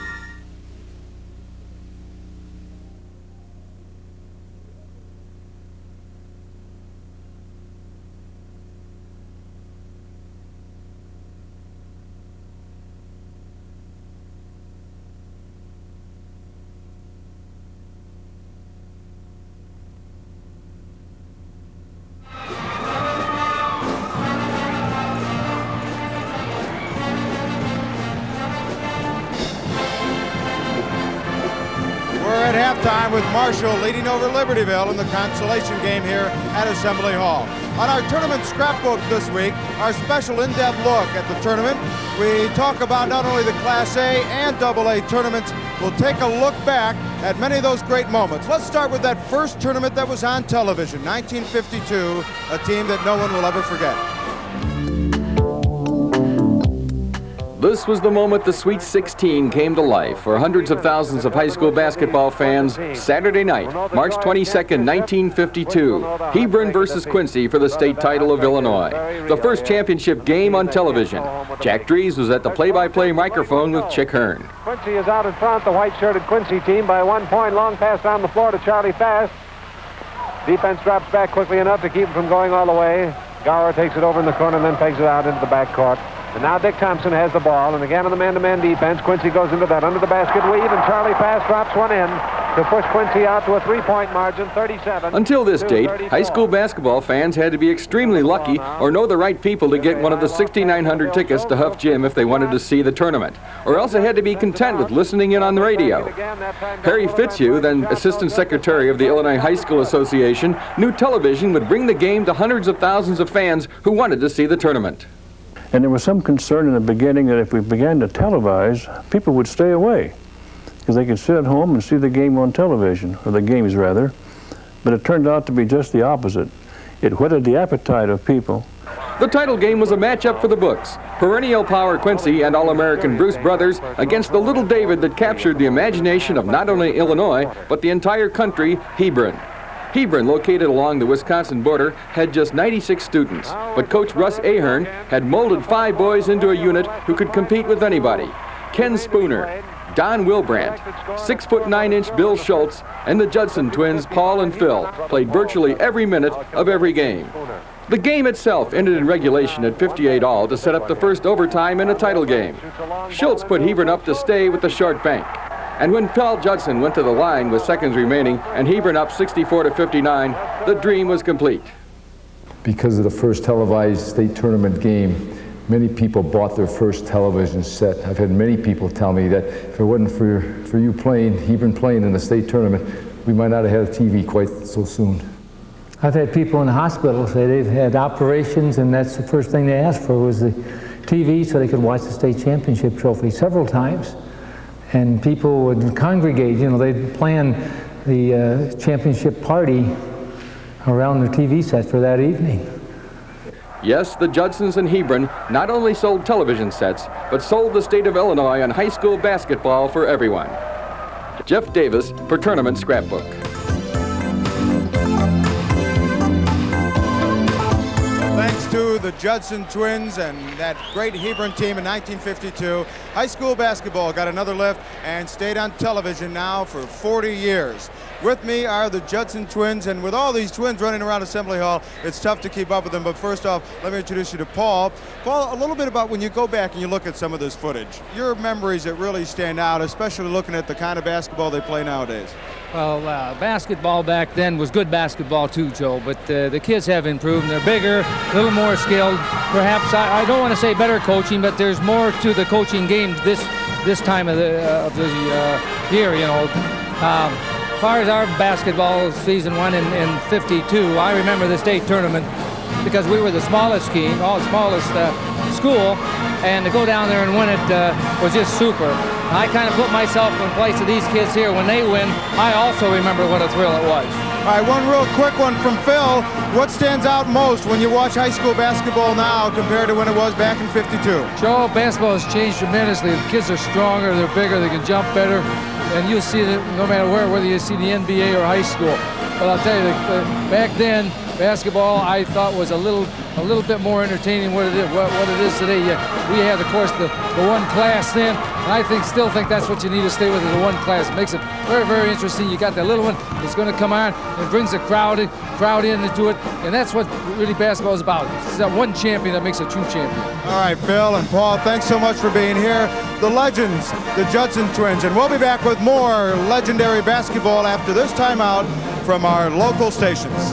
Speaker 1: Halftime with Marshall leading over Libertyville in the consolation game here at Assembly Hall. On our tournament scrapbook this week, our special in-depth look at the tournament, we talk about not only the Class A and AA tournaments, we'll take a look back at many of those great moments. Let's start with that first tournament that was on television, 1952, a team that no one will ever forget.
Speaker 20: This was the moment the Sweet 16 came to life for hundreds of thousands of high school basketball fans. Saturday night, March 22nd, 1952, Hebron versus Quincy for the state title of Illinois. The first championship game on television. Jack Dries was at the play-by-play microphone with Chick Hearn.
Speaker 21: Quincy is out in front, the white-shirted Quincy team by 1 point. Long pass down the floor to Charlie Fast. Defense drops back quickly enough to keep him from going all the way. Gower takes it over in the corner and then pegs it out into the backcourt. And now Dick Thompson has the ball, and again on the man-to-man defense. Quincy goes into that under the basket weave, and Charlie Pass drops one in to push Quincy out to a three-point margin, 37.
Speaker 20: Until this date, high school basketball fans had to be extremely lucky or know the right people to get one of the 6,900 tickets to Huff Gym if they wanted to see the tournament, or else they had to be content with listening in on the radio. Harry Fitzhugh, then Assistant Secretary of the Illinois High School Association, knew television would bring the game to hundreds of thousands of fans who wanted to see the tournament.
Speaker 5: And there was some concern in the beginning that if we began to televise, people would stay away because they could sit at home and see the game on television, or the games rather. But it turned out to be just the opposite. It whetted the appetite of people.
Speaker 20: The title game was a matchup for the books. Perennial power Quincy and All-American Bruce Brothers against the little David that captured the imagination of not only Illinois, but the entire country, Hebron. Hebron, located along the Wisconsin border, had just 96 students, but Coach Russ Ahern had molded 5 boys into a unit who could compete with anybody. Ken Spooner, Don Wilbrandt, 6'9" Bill Schultz, and the Judson twins, Paul and Phil, played virtually every minute of every game. The game itself ended in regulation at 58-all to set up the first overtime in a title game. Schultz put Hebron up to stay with the short bank. And when Paul Judson went to the line with seconds remaining and Hebron up 64-59, the dream was complete.
Speaker 22: Because of the first televised state tournament game, many people bought their first television set. I've had many people tell me that if it wasn't for you playing, Hebron playing in the state tournament, we might not have had a TV quite so soon.
Speaker 23: I've had people in the hospital say they've had operations and that's the first thing they asked for was the TV so they could watch the state championship trophy several times. And people would congregate, you know, they'd plan the championship party around their TV set for that evening.
Speaker 20: Yes, the Judsons and Hebron not only sold television sets, but sold the state of Illinois on high school basketball for everyone. Jeff Davis for Tournament Scrapbook.
Speaker 1: Thanks to the Judson twins and that great Hebron team in 1952, high school basketball got another lift and stayed on television now for 40 years. With me are the Judson twins, and with all these twins running around Assembly Hall, it's tough to keep up with them. But first off, let me introduce you to Paul. Paul, a little bit about when you go back and you look at some of this footage, your memories that really stand out, especially looking at the kind of basketball they play nowadays.
Speaker 24: Well, basketball back then was good basketball too, Joe, but the kids have improved. They're bigger, a little more skilled. Perhaps, I don't want to say better coaching, but there's more to the coaching game this time of the year, you know. As far as our basketball season went in 52, I remember the state tournament because we were the smallest team, smallest school, and to go down there and win it was just super. I kind of put myself in place of these kids here. When they win, I also remember what a thrill it was.
Speaker 1: All right, one real quick one from Phil. What stands out most when you watch high school basketball now compared to when it was back in 52?
Speaker 24: Joe, basketball has changed tremendously. The kids are stronger, they're bigger, they can jump better. And you'll see it no matter where, whether you see the NBA or high school. But I'll tell you, back then, basketball I thought was a little bit more entertaining what it is today. We had, of course, the one class then, and I still think that's what you need to stay with, is the one class. It makes it very, very interesting. You got that little one that's going to come on and brings the crowd in into it, and that's what really basketball is about. It's that one champion that makes a true champion.
Speaker 1: All right, Phil and Paul, thanks so much for being here. The legends, the Judson twins, and we'll be back with more legendary basketball after this timeout from our local stations.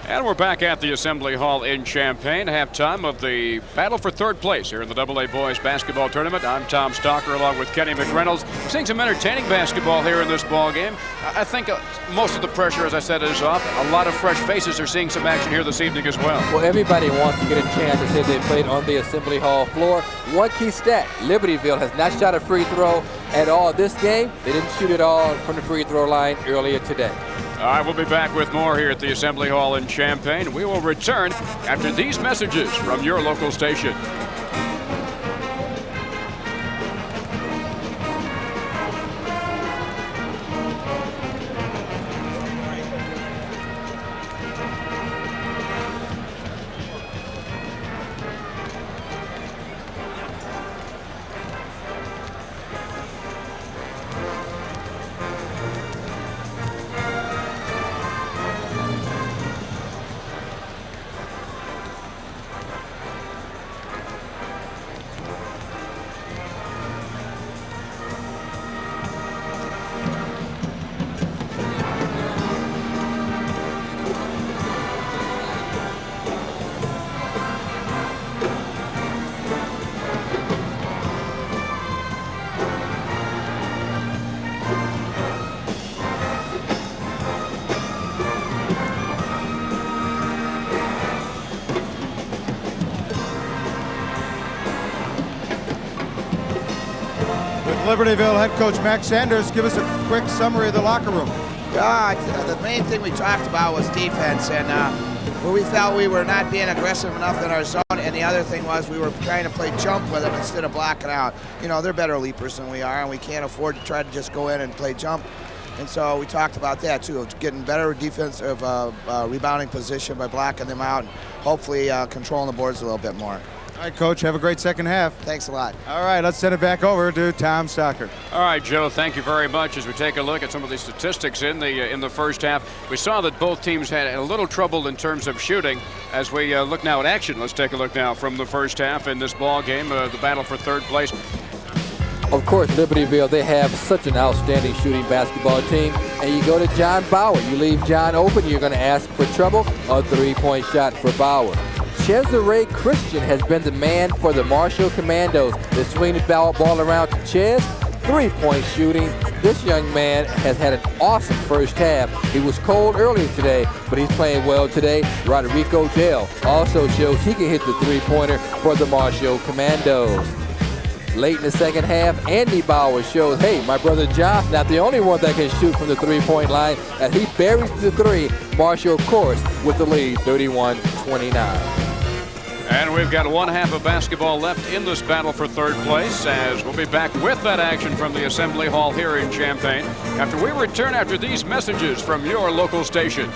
Speaker 3: And we're back at the Assembly Hall in Champaign, halftime of the battle for third place here in the AA Boys Basketball Tournament. I'm Tom Stalker along with Kenny McReynolds. Seeing some entertaining basketball here in this ball game. I think most of the pressure, as I said, is off. A lot of fresh faces are seeing some action here this evening as well.
Speaker 4: Well, everybody wants to get a chance to say they played on the Assembly Hall floor. One key stat, Libertyville has not shot a free throw at all this game. They didn't shoot it all from the free throw line earlier today.
Speaker 3: All right, we'll be back with more here at the Assembly Hall in Champaign. We will return after these messages from your local station.
Speaker 1: Libertyville head coach Max Sanders, give us a quick summary of the locker room.
Speaker 8: The main thing we talked about was defense, and where we felt we were not being aggressive enough in our zone, and the other thing was we were trying to play jump with them instead of blocking out. You know, they're better leapers than we are, and we can't afford to try to just go in and play jump. And so we talked about that too, of getting better defensive rebounding position by blocking them out, and hopefully controlling the boards a little bit more.
Speaker 1: All right, Coach, have a great second half.
Speaker 8: Thanks a lot.
Speaker 1: All right, let's send it back over to Tom Stalker.
Speaker 3: All right, Joe, thank you very much. As we take a look at some of the statistics in the first half, we saw that both teams had a little trouble in terms of shooting. As we look now at action, let's take a look now from the first half in this ball game, the battle for third place.
Speaker 4: Of course, Libertyville, they have such an outstanding shooting basketball team. And you go to John Bauer. You leave John open, you're going to ask for trouble. A three-point shot for Bauer. Cesare Christian has been the man for the Marshall Commandos. They swing the ball around to Ches. Three-point shooting. This young man has had an awesome first half. He was cold earlier today, but he's playing well today. Rodrigo Dale also shows he can hit the three-pointer for the Marshall Commandos. Late in the second half, Andy Bauer shows, hey, my brother John's not the only one that can shoot from the three-point line, as he buries the three. Marshall, of course, with the lead, 31-29.
Speaker 3: And we've got one half of basketball left in this battle for third place, as we'll be back with that action from the Assembly Hall here in Champaign after we return after these messages from your local station.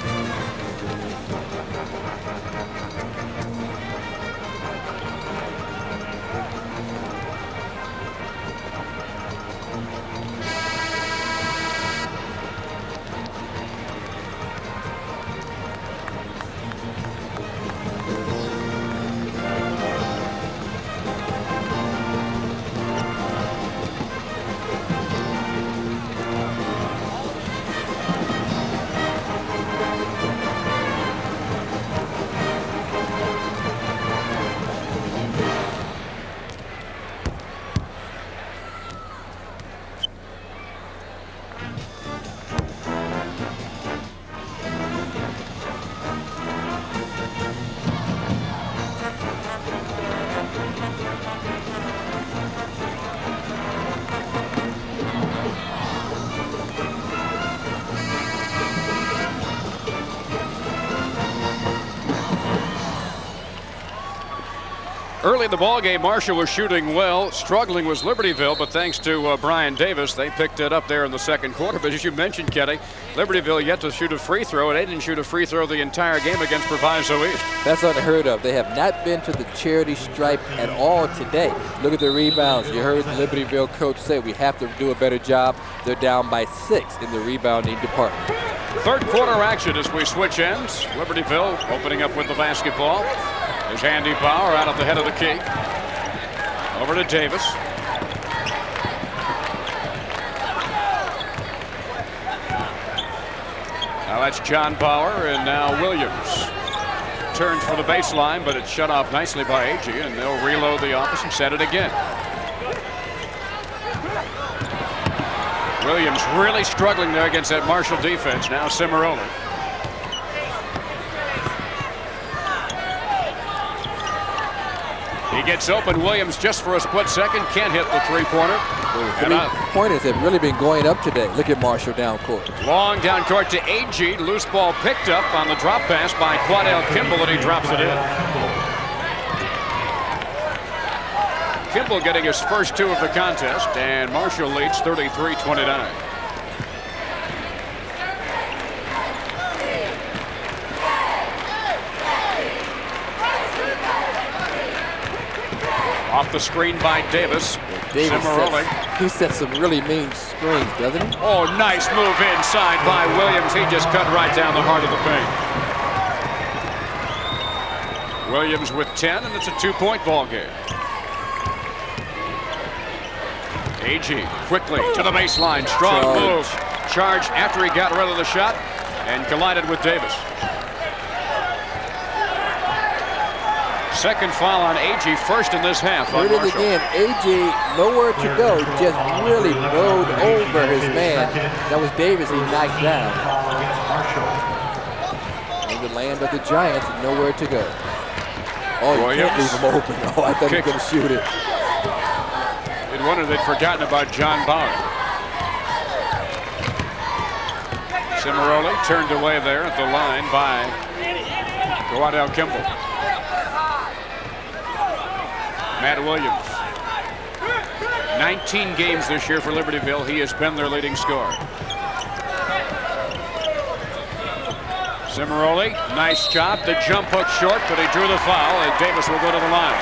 Speaker 3: Early in the ballgame, Marshall was shooting well. Struggling was Libertyville, but thanks to Brian Davis, they picked it up there in the second quarter. But as you mentioned, Kenny, Libertyville yet to shoot a free throw, and they didn't shoot a free throw the entire game against Proviso East.
Speaker 4: That's unheard of. They have not been to the charity stripe at all today. Look at the rebounds. You heard the Libertyville coach say we have to do a better job. They're down by 6 in the rebounding department.
Speaker 3: Third quarter action as we switch ends. Libertyville opening up with the basketball. There's Andy Bauer out at the head of the key. Over to Davis. Now that's John Bauer, and now Williams. turns for the baseline, but it's shut off nicely by A.G., and they'll reload the office and set it again. Williams really struggling there against that Marshall defense. Now Cimarroni. He gets open. Williams just for a split second can't hit the three-pointer.
Speaker 4: Three-pointers have really been going up today. Look at Marshall down court.
Speaker 3: Long down court to A.G. Loose ball picked up on the drop pass by Quadell Kimball, and he drops it in. Kimball getting his first 2 of the contest, and Marshall leads 33-29. Off the screen by Davis. Cimarroni.
Speaker 4: He sets some really mean screens, doesn't he?
Speaker 3: Oh, nice move inside by Williams. He just cut right down the heart of the paint. Williams with 10, and it's a 2-point ball game. A.G. quickly to the baseline. Strong move. Charged after he got rid of the shot and collided with Davis. Second foul on A.G. first in this half.
Speaker 4: Here it is again. A.G. nowhere to go. Just really rode over his man. That was Davis he knocked down. In the land of the Giants, nowhere to go. Oh, you can't leave him open. Oh, I thought he was going to shoot it.
Speaker 3: You'd wonder they'd forgotten about John Bauer. Cimarroni turned away there at the line by Quadell Kimball. Matt Williams. 19 games this year for Libertyville. He has been their leading scorer. Cimarroni, nice job. The jump hook short, but he drew the foul, and Davis will go to the line.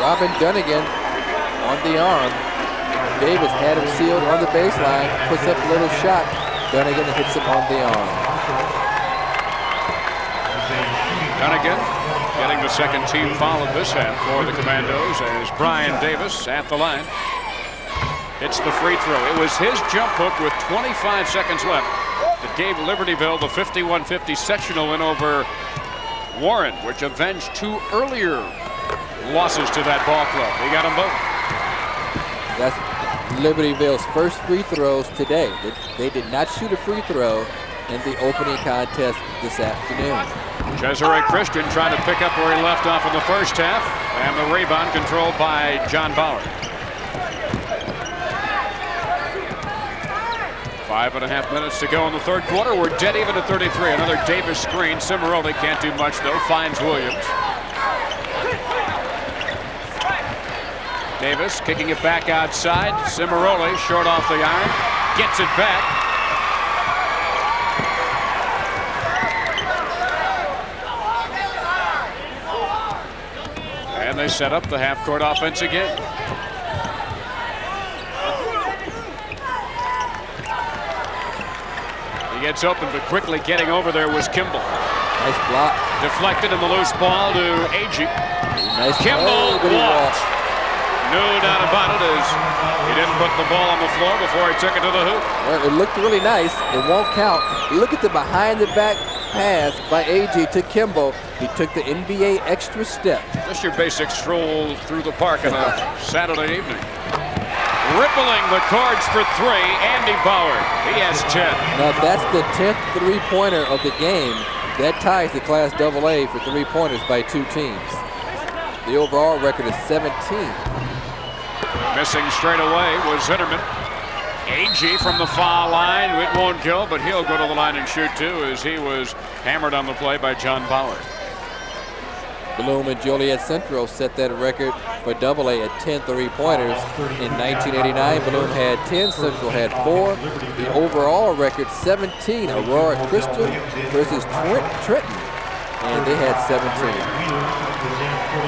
Speaker 4: Robin Dunnigan on the arm. Davis had him sealed on the baseline. Puts up a little shot. Dunnigan hits him on the arm.
Speaker 3: Dunnigan getting the second team foul of this half for the Commandos as Brian Davis at the line hits the free throw. It was his jump hook with 25 seconds left that gave Libertyville the 51-50 sectional win over Warren, which avenged 2 earlier losses to that ball club. He got them both.
Speaker 4: That's Libertyville's first free throws today. They did not shoot a free throw in the opening contest this afternoon.
Speaker 3: Cesare Christian trying to pick up where he left off in the first half, and the rebound controlled by John Bauer. 5.5 minutes to go in the third quarter. We're dead even at 33. Another Davis screen. Cimarroni can't do much though. Finds Williams. Davis kicking it back outside. Cimarroni short off the iron. Gets it back. And they set up the half-court offense again. He gets open, but quickly getting over there was Kimball.
Speaker 4: Nice block.
Speaker 3: Deflected in the loose ball to A.G.
Speaker 4: Nice.
Speaker 3: Kimball walked. No doubt about it, as he didn't put the ball on the floor before he took it to the hoop.
Speaker 4: Well, it looked really nice. It won't count. Look at the behind-the-back pass by A.G. to Kimball. He took the NBA extra step.
Speaker 3: Just your basic stroll through the park on a Saturday evening. Rippling the cards for 3, Andy Bauer. He has 10.
Speaker 4: Now that's the 10th three-pointer of the game. That ties the Class AA for three-pointers by 2 teams. The overall record is 17.
Speaker 3: Missing straight away was Zinnerman. A.G. from the foul line. It won't go, but he'll go to the line and shoot too, as he was hammered on the play by John Bauer.
Speaker 4: Bloom and Joliet Central set that record for AA at 10 three-pointers. In 1989, Bloom had 10, Central had 4. The overall record, 17. Aurora Christian versus Trenton, and they had 17.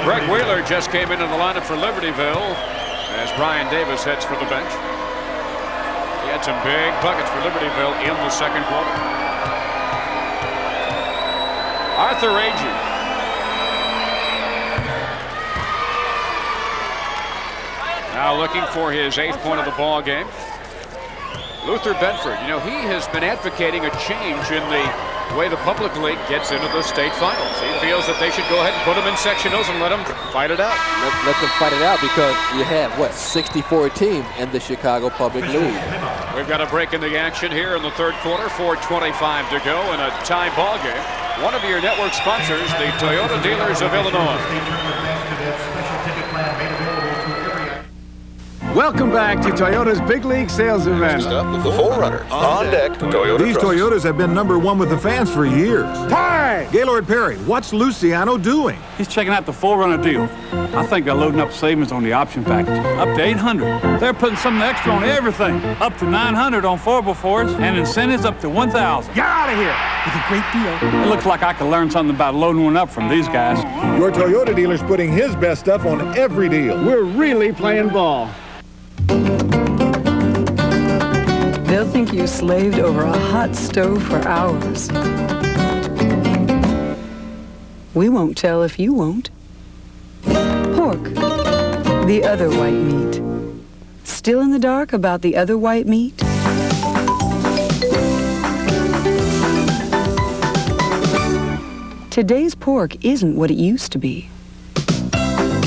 Speaker 3: Greg Wheeler just came into the lineup for Libertyville as Brian Davis heads for the bench. He had some big buckets for Libertyville in the second quarter. Arthur Agee. Now looking for his 8th point of the ball game. Luther Bedford, you know, he has been advocating a change in the the way the public league gets into the state finals. He feels that they should go ahead and put them in sectionals and let them fight it out.
Speaker 4: Let them fight it out, because you have, what, 64 teams in the Chicago Public League.
Speaker 3: We've got a break in the action here in the third quarter. 4:25 to go in a tie ball game. One of your network sponsors, the Toyota Dealers of Illinois.
Speaker 6: Welcome back to Toyota's Big League Sales Event.
Speaker 7: The 4Runner. On deck, Toyota.
Speaker 16: These Toyotas have been #1 with the fans for years.
Speaker 6: Time!
Speaker 16: Gaylord Perry, what's Luciano doing?
Speaker 9: He's checking out the 4Runner deal. I think they're loading up savings on the option package. Up to $800. They're putting something extra on everything. Up to $900 on 4x4s and incentives up to $1,000.
Speaker 6: Get out of here!
Speaker 9: It's a great deal. It looks like I could learn something about loading one up from these guys.
Speaker 16: Your Toyota dealer's putting his best stuff on every deal.
Speaker 6: We're really playing ball.
Speaker 14: They'll think you slaved over a hot stove for hours. We won't tell if you won't. Pork, the other white meat. Still in the dark about the other white meat? Today's pork isn't what it used to be.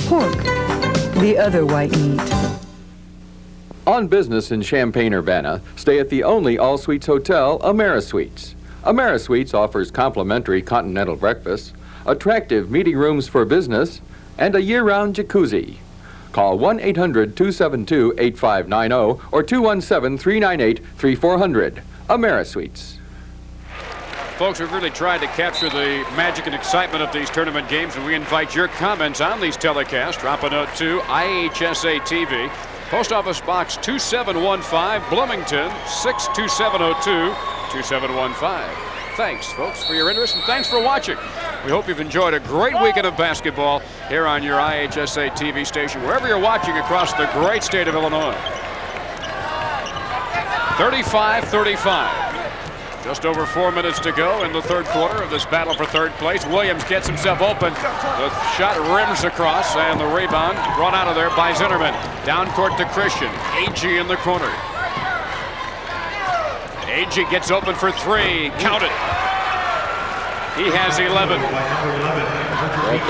Speaker 14: Pork, the other white meat.
Speaker 20: On business in Champaign-Urbana, stay at the only all-suites hotel, AmeriSuites. AmeriSuites offers complimentary continental breakfast, attractive meeting rooms for business, and a year-round jacuzzi. Call 1-800-272-8590 or 217-398-3400. AmeriSuites.
Speaker 3: Folks, we've really tried to capture the magic and excitement of these tournament games, and we invite your comments on these telecasts. Drop a note to IHSA TV. Post Office Box 2715, Bloomington 62702, 2715. Thanks, folks, for your interest, and thanks for watching. We hope you've enjoyed a great weekend of basketball here on your IHSA TV station, wherever you're watching across the great state of Illinois. 35-35. Just over 4 minutes to go in the third quarter of this battle for third place. Williams gets himself open. The shot rims across, and the rebound brought out of there by Zinnerman. Down court to Christian. A.G. in the corner. A.G. gets open for three. Count it. He has 11.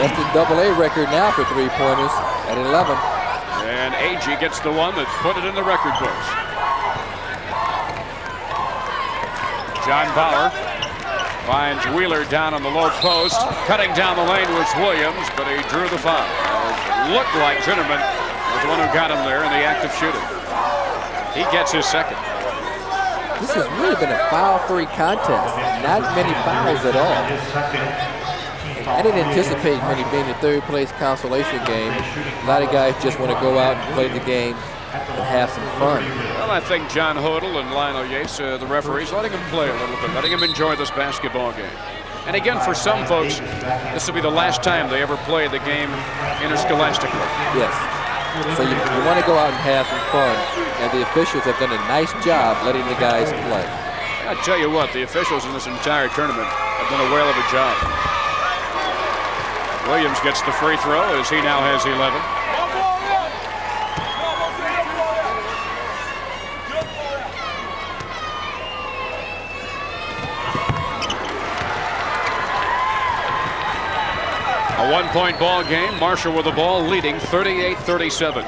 Speaker 4: That's the AA record now for three-pointers at 11.
Speaker 3: And A.G. gets the one that put it in the record books. John Bauer finds Wheeler down on the low post. Cutting down the lane was Williams, but he drew the foul. It looked like Zinnerman was the one who got him there in the act of shooting. He gets his second.
Speaker 4: This has really been a foul-free contest. Not many fouls at all. I didn't anticipate many being a third-place consolation game. A lot of guys just want to go out and play the game and have some fun.
Speaker 3: Well, I think John Hodel and Lionel Yates, the referees, letting him play a little bit, letting him enjoy this basketball game. And again, for some folks, this will be the last time they ever play the game interscholastically.
Speaker 4: Yes. So you want to go out and have some fun, and the officials have done a nice job letting the guys play.
Speaker 3: I tell you what, the officials in this entire tournament have done a whale of a job. Williams gets the free throw as he now has 11. A one-point ball game. Marshall with the ball, leading 38-37.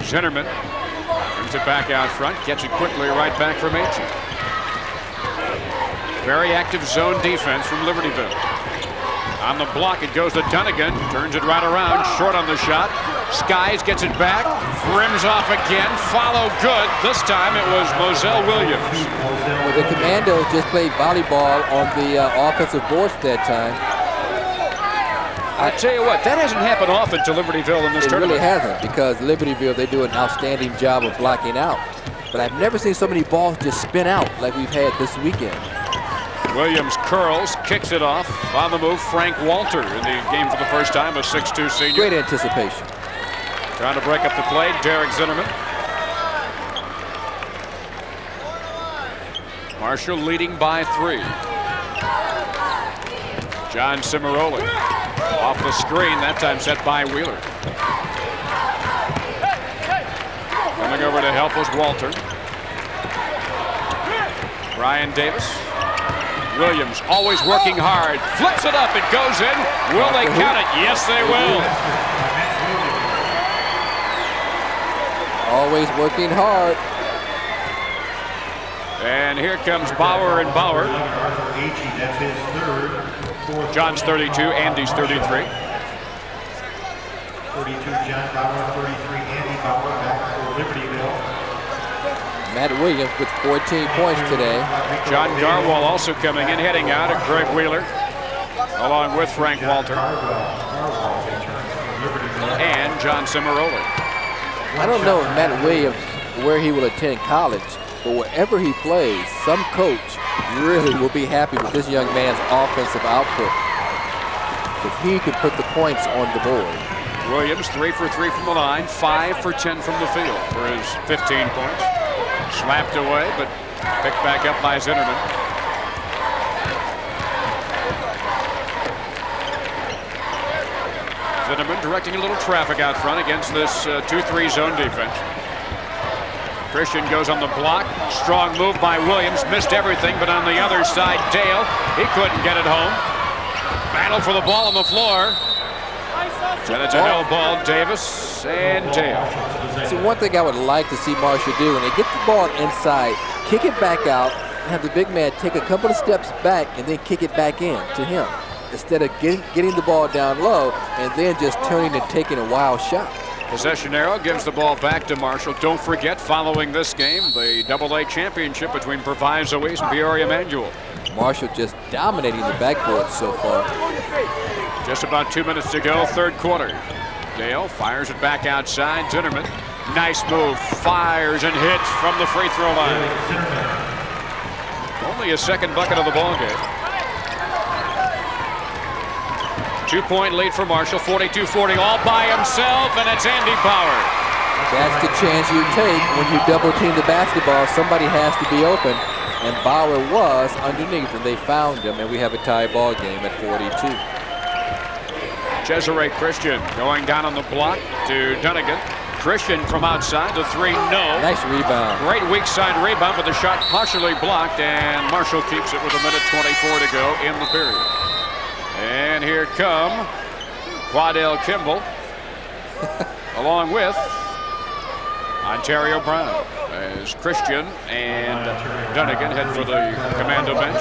Speaker 3: Zinnerman brings it back out front, gets it quickly right back from H. Very active zone defense from Libertyville. On the block, it goes to Dunnigan, turns it right around, short on the shot. Skies gets it back, rims off again, follow good. This time it was Moselle Williams.
Speaker 4: Well, the Commandos just played volleyball on the offensive boards that time.
Speaker 3: I tell you what, that hasn't happened often to Libertyville in this tournament.
Speaker 4: It really hasn't, because Libertyville, they do an outstanding job of blocking out. But I've never seen so many balls just spin out like we've had this weekend.
Speaker 3: Williams curls, kicks it off. On the move, Frank Walter in the game for the first time, a 6'2 senior.
Speaker 4: Great anticipation.
Speaker 3: Trying to break up the play, Derek Zinnerman. Marshall leading by 3. John Cimaroli off the screen, that time set by Wheeler. Coming over to help was Walter. Brian Davis. Williams always working hard. Flips it up. It goes in. Will they count it? Yes, they will.
Speaker 4: Always working hard.
Speaker 3: And here comes Bauer and Bauer. John's 32, Andy's 33.
Speaker 10: 32, John Bauer, 33, Andy Bauer, back for Libertyville.
Speaker 4: Matt Williams with 14 points today.
Speaker 3: John Garwell also coming in, heading out at Greg Wheeler, along with Frank Walter and John Cimaroli.
Speaker 4: I don't know if Matt Williams, where he will attend college, but wherever he plays, some coach really will be happy with this young man's offensive output, because he could put the points on the board.
Speaker 3: Williams 3 for 3 from the line, 5 for 10 from the field for his 15 points. Slapped away, but picked back up by Zinnerman. Zinnerman directing a little traffic out front against this 2-3 zone defense. Christian goes on the block. Strong move by Williams. Missed everything, but on the other side, Dale, he couldn't get it home. Battle for the ball on the floor. And it's a no ball, Davis and Dale.
Speaker 4: So one thing I would like to see Marshall do, when they get the ball inside, kick it back out, and have the big man take a couple of steps back and then kick it back in to him, instead of getting the ball down low and then just turning and taking a wild shot.
Speaker 3: Possession arrow gives the ball back to Marshall. Don't forget, following this game, the AA championship between Proviso East and Peoria Manual.
Speaker 4: Marshall just dominating the backboard so far.
Speaker 3: Just about 2 minutes to go, third quarter. Dale fires it back outside. Zinnerman, nice move, fires and hits from the free throw line. Only his second bucket of the ball game. 2-point lead for Marshall, 42-40, all by himself, and it's Andy Bauer.
Speaker 4: That's the chance you take when you double team the basketball. Somebody has to be open, and Bauer was underneath, and they found him, and we have a tie ball game at 42.
Speaker 3: Cesare Christian going down on the block to Dunnigan. Christian from outside, the three, no.
Speaker 4: Nice rebound.
Speaker 3: Great weak side rebound, but the shot partially blocked, and Marshall keeps it with 1:24 to go in the period. And here come Quadell Kimball, along with Ontario Brown, as Christian and Dunnigan head for the commando bench.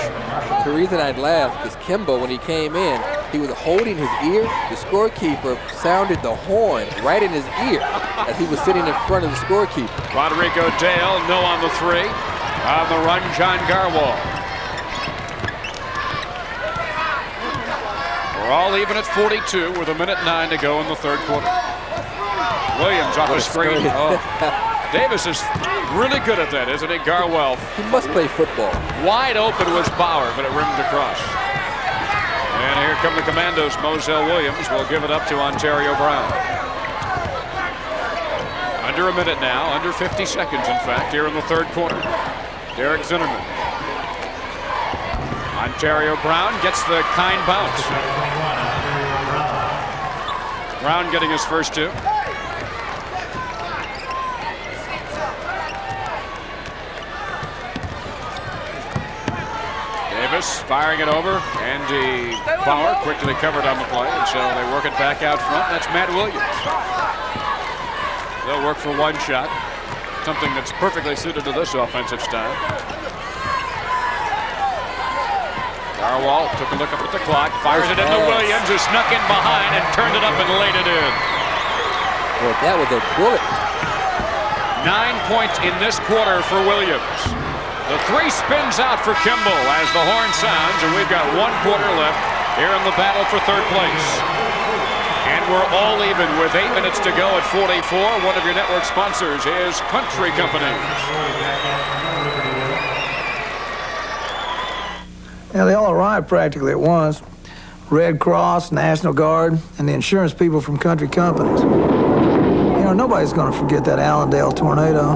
Speaker 4: The reason I'd laugh is Kimball, when he came in, he was holding his ear. The scorekeeper sounded the horn right in his ear as he was sitting in front of the scorekeeper.
Speaker 3: Rodrigo Dale, no on the three. On the run, John Garwell. We're all even at 42 with 1:09 to go in the third quarter. Williams off the screen. Oh. Davis is really good at that, isn't he? Garwell.
Speaker 4: He must play football.
Speaker 3: Wide open was Bauer, but it rimmed across. And here come the Commandos. Moselle Williams will give it up to Ontario Brown. Under a minute now, under 50 seconds, in fact, here in the third quarter. Derek Zinnerman. Ontario Brown gets the kind bounce. Brown getting his first two. Davis firing it over. Andy Bauer quickly covered on the play, and so they work it back out front. That's Matt Williams. They'll work for one shot, something that's perfectly suited to this offensive style. Garwell took a look up at the clock, fires it into Williams, who snuck in behind and turned it up and laid it in.
Speaker 4: Well, that was a bullet.
Speaker 3: 9 points in this quarter for Williams. The three spins out for Kimball as the horn sounds, and we've got 1 quarter left here in the battle for third place. And we're all even with 8 minutes to go at 44. One of your network sponsors is Country Companies.
Speaker 11: Yeah, they all arrived practically at once. Red Cross, National Guard, and the insurance people from Country Companies. You know, nobody's going to forget that Allendale tornado.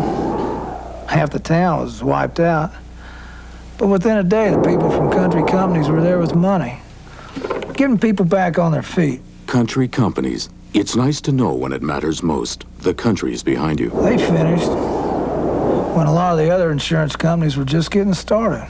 Speaker 11: Half the town was wiped out. But within a day, the people from Country Companies were there with money, getting people back on their feet.
Speaker 12: Country Companies. It's nice to know when it matters most. The country's behind you.
Speaker 11: They finished. when a lot of the other insurance companies were just getting started.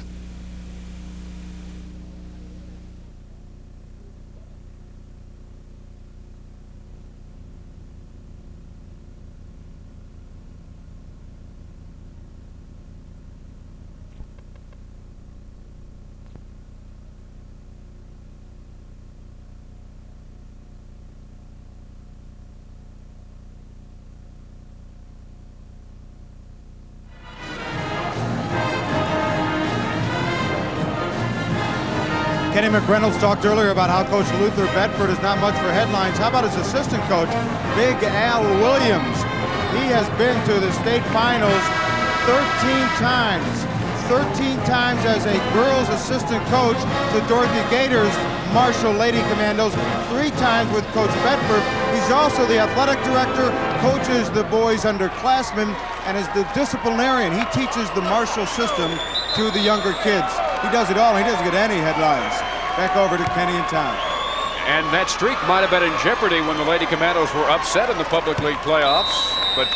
Speaker 1: Kenny McReynolds talked earlier about how Coach Luther Bedford is not much for headlines. How about his assistant coach, Big Al Williams? He has been to the state finals 13 times. 13 times as a girls assistant coach to Dorothy Gator's Marshall Lady Commandos, 3 times with Coach Bedford. He's also the athletic director, coaches the boys underclassmen, and is the disciplinarian. He teaches the Marshall system to the younger kids. He does it all, and he doesn't get any headlines. Back over to Kenny and Tom.
Speaker 3: And that streak might have been in jeopardy when the Lady Commandos were upset in the Public League playoffs, but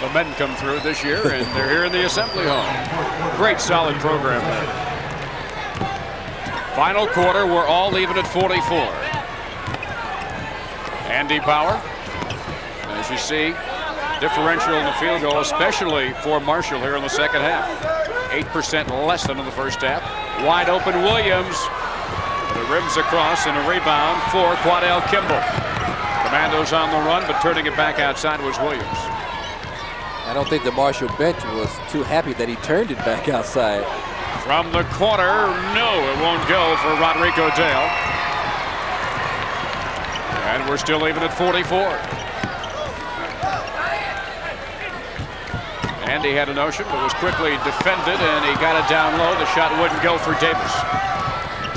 Speaker 3: the men come through this year, and they're here in the Assembly Hall. Great, solid program there. Final quarter, we're all even at 44. Andy Bauer, as you see, differential in the field goal, especially for Marshall here in the second half. 8% less than in the first half. Wide open Williams. The rims across and a rebound for Quadell Kimball. Commandos on the run, but turning it back outside was Williams.
Speaker 4: I don't think the Marshall bench was too happy that he turned it back outside.
Speaker 3: From the corner, no, it won't go for Rodrigo Dale. And we're still even at 44. Andy had a notion, but was quickly defended, and he got it down low. The shot wouldn't go for Davis.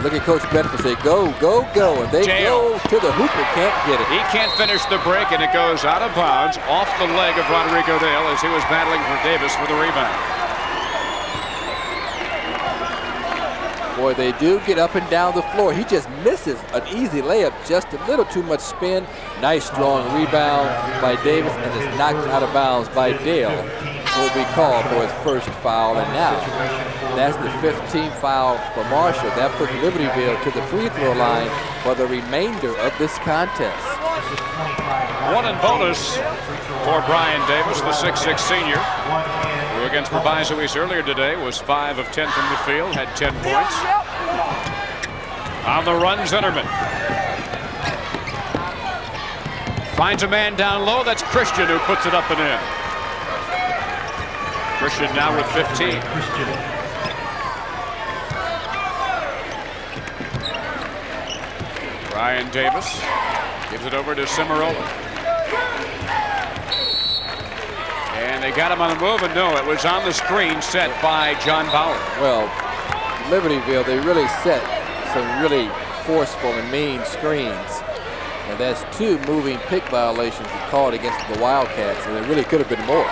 Speaker 4: Look at Coach Bedford say, go, go, go. And they go to the hoop and can't get it.
Speaker 3: He can't finish the break, and it goes out of bounds off the leg of Rodrigo Dale as he was battling for Davis for the rebound.
Speaker 4: Boy, they do get up and down the floor. He just misses an easy layup, just a little too much spin. Nice strong rebound by Davis, and it's knocked out of bounds by Dale. Will be called for his first foul, and now that's the 15th foul for Marshall. That puts Libertyville to the free throw line for the remainder of this contest.
Speaker 3: One in bonus for Brian Davis, the 6'6 senior, who against Proviso East earlier today was 5 of 10 from the field, had 10 points. On the run, Zinnerman. Finds a man down low. That's Christian who puts it up and in. Christian now with 15. Brian Davis gives it over to Cimarola. And they got him on the move, and no, it was on the screen set by John Bauer.
Speaker 4: Well, Libertyville, they really set some really forceful and mean screens. And that's 2 moving pick violations called against the Wildcats, and it really could have been more.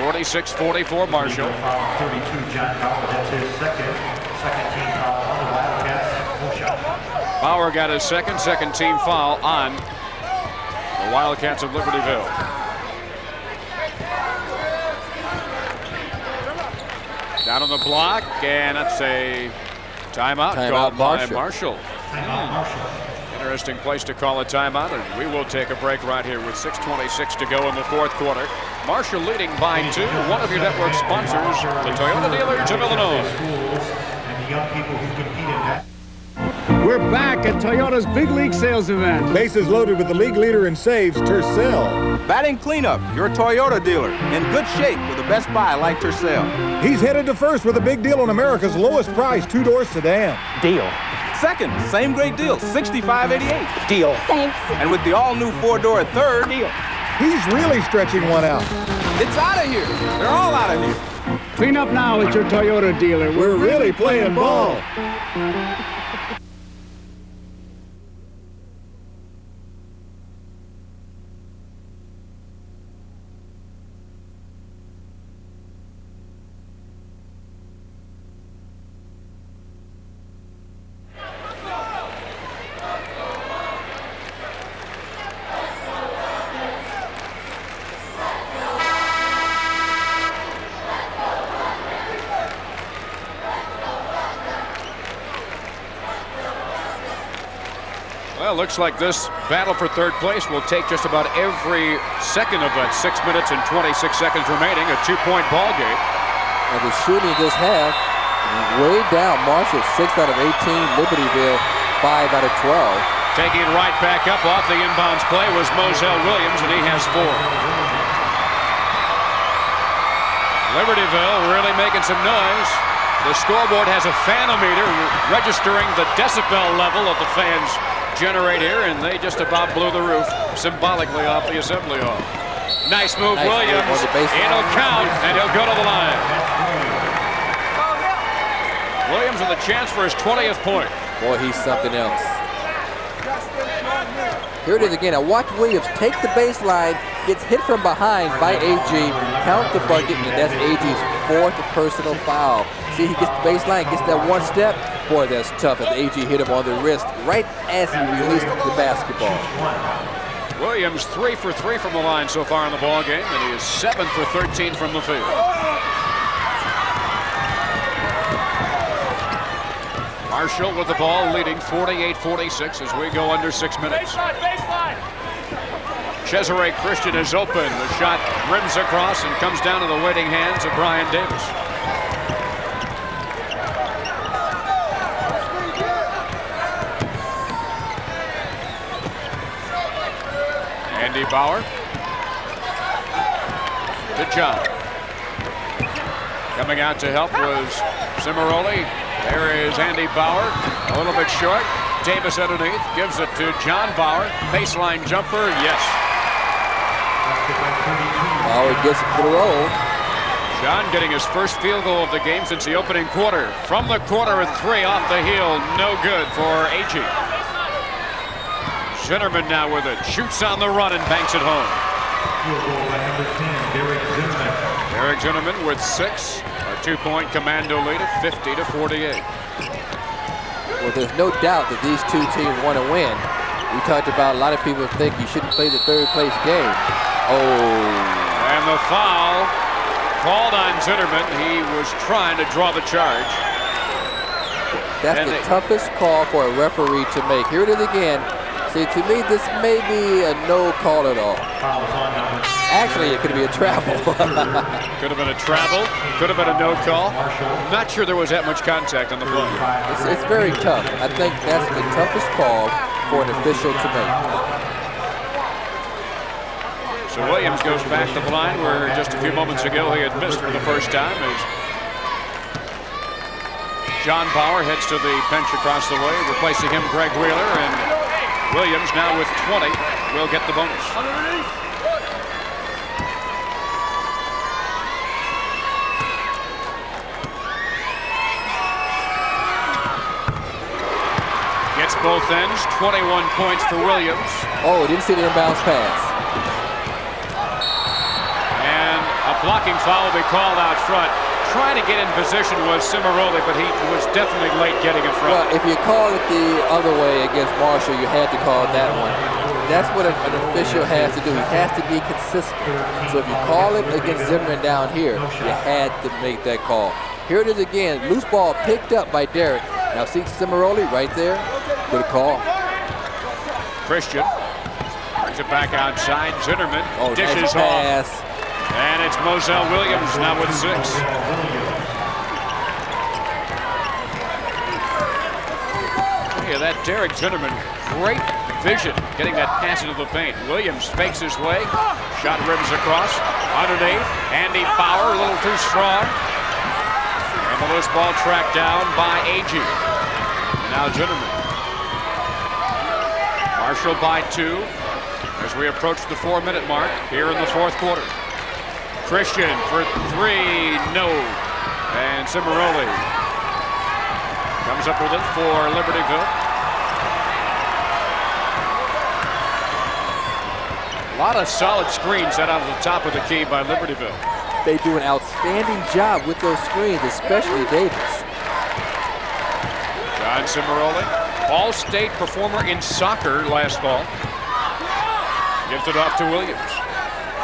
Speaker 3: 46-44 Marshall.
Speaker 10: 32 John Bauer, that's his second team foul on the Wildcats. Full shot.
Speaker 3: Bauer got his second team foul on the Wildcats of Libertyville. Down on the block, and that's a timeout called by Marshall. Interesting place to call a timeout, and we will take a break right here with 6:26 to go in the fourth quarter. Marshall leading by 2. One of your network sponsors, the Toyota dealers of Illinois.
Speaker 10: And the young people who compete in that.
Speaker 6: We're back at Toyota's Big League Sales event.
Speaker 16: Bases loaded with the league leader in saves, Tercel.
Speaker 13: Batting cleanup, your Toyota dealer. In good shape with a best buy like Tercel.
Speaker 16: He's headed to first with a big deal on America's lowest price 2-door sedan.
Speaker 13: Deal. Second, same great deal, $65.88. Deal.
Speaker 15: Thanks.
Speaker 13: And with the all-new 4-door third.
Speaker 15: Deal.
Speaker 16: He's really stretching one out.
Speaker 13: It's out of here. They're all out of here.
Speaker 6: Clean up now at your Toyota dealer.
Speaker 16: We're really playing ball.
Speaker 3: Well, looks like this battle for third place will take just about every second of that 6 minutes and 26 seconds remaining. A 2-point ball game.
Speaker 4: And the shooting this half, way down. Marshall 6 out of 18. Libertyville 5 out of 12.
Speaker 3: Taking it right back up off the inbounds play was Moselle Williams, and he has 4. Libertyville really making some noise. The scoreboard has a fanometer registering the decibel level of the fans generate here, and they just about blew the roof symbolically off the assembly hall. Nice move, Williams. It'll count, and he'll go to the line. Williams with a chance for his 20th point.
Speaker 4: Boy, he's something else. Here it is again. Now watch Williams take the baseline, gets hit from behind by AG, count the bucket, and that's AG's 4th personal foul. See, he gets the baseline, gets that one step. Boy, that's tough as AG hit him on the wrist right as he released the basketball.
Speaker 3: Williams 3 for 3 from the line so far in the ball game, and he is 7 for 13 from the field. Marshall with the ball, leading 48-46 as we go under 6 minutes. Cesare Christian is open. The shot rims across and comes down to the waiting hands of Brian Davis. Andy Bauer to John. Coming out to help was Cimaroli. There is Andy Bauer, a little bit short. Davis underneath, gives it to John Bauer. Baseline jumper, yes.
Speaker 4: Bauer gets the roll.
Speaker 3: John getting his first field goal of the game since the opening quarter. From the corner at 3 off the heel, no good for AG. Zinnerman now with it, shoots on the run and banks it home. Derek Zinnerman with 6. A 2-point commando lead at 50-48.
Speaker 4: Well, there's no doubt that these two teams want to win. We talked about a lot of people think you shouldn't play the third place game. Oh.
Speaker 3: And the foul called on Zinnerman. He was trying to draw the charge.
Speaker 4: That's the toughest call for a referee to make. Here it is again. See, to me, this may be a no call at all. Actually, it could be a travel.
Speaker 3: Could have been a travel. Could have been a no call. Not sure there was that much contact on the play.
Speaker 4: It's very tough. I think that's the toughest call for an official to make.
Speaker 3: So Williams goes back to the line where just a few moments ago he had missed for the first time as John Bauer heads to the bench across the way, replacing him Greg Wheeler, and Williams now with 20 will get the bonus. Gets both ends, 21 points for Williams.
Speaker 4: Oh, didn't see the inbounds pass.
Speaker 3: And a blocking foul will be called out front. Trying to get in position was Cimaroli, but he was definitely late getting in front.
Speaker 4: Well, if you call it the other way against Marshall, you had to call that one. That's what an official has to do. He has to be consistent. So if you call it against Zimmerman down here, you had to make that call. Here it is again. Loose ball picked up by Derek. Now see Cimaroli right there. Good call.
Speaker 3: Christian brings it back outside. Zinnerman dishes
Speaker 4: nice pass.
Speaker 3: off. And it's Moselle Williams now with 6. Yeah, that Derek Zinnerman, great vision getting that pass into the paint. Williams fakes his way. Shot rims across. Underneath. Andy Bauer, a little too strong. And the loose ball tracked down by AG. And now Zinnerman. Marshall by 2 as we approach the 4-minute mark here in the fourth quarter. Christian for 3, no. And Cimaroli comes up with it for Libertyville. A lot of solid screens set out of the top of the key by Libertyville.
Speaker 4: They do an outstanding job with those screens, especially Davis.
Speaker 3: John Cimaroli, All-State performer in soccer last fall. Gives it off to Williams.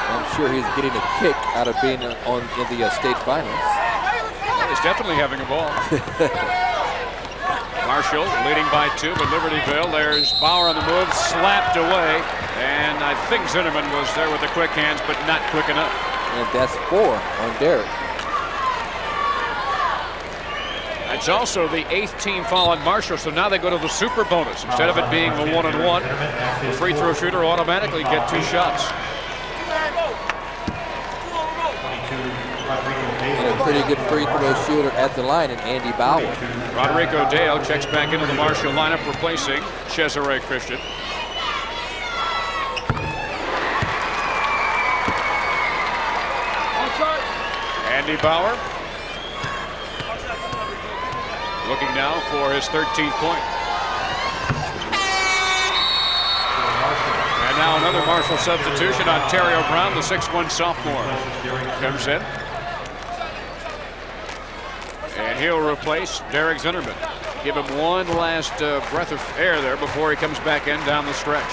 Speaker 4: I'm sure he's getting a kick out of being in the state finals.
Speaker 3: He's definitely having a ball. Marshall leading by 2, but Libertyville, there's Bauer on the move, slapped away, and I think Zinnerman was there with the quick hands, but not quick enough.
Speaker 4: And that's 4 on Derek.
Speaker 3: It's also the 8th team foul on Marshall, so now they go to the super bonus. Instead of it being the 1-and-1, the free throw shooter automatically get 2 shots.
Speaker 4: And a pretty good free throw shooter at the line in Andy Bauer.
Speaker 3: Rodrigo Dale checks back into the Marshall lineup, replacing Cesare Christian. Andy Bauer looking now for his 13th point. And now another Marshall substitution. Ontario Brown, the 6'1 sophomore, comes in. And he'll replace Derek Zinnerman. Give him one last breath of air there before he comes back in down the stretch.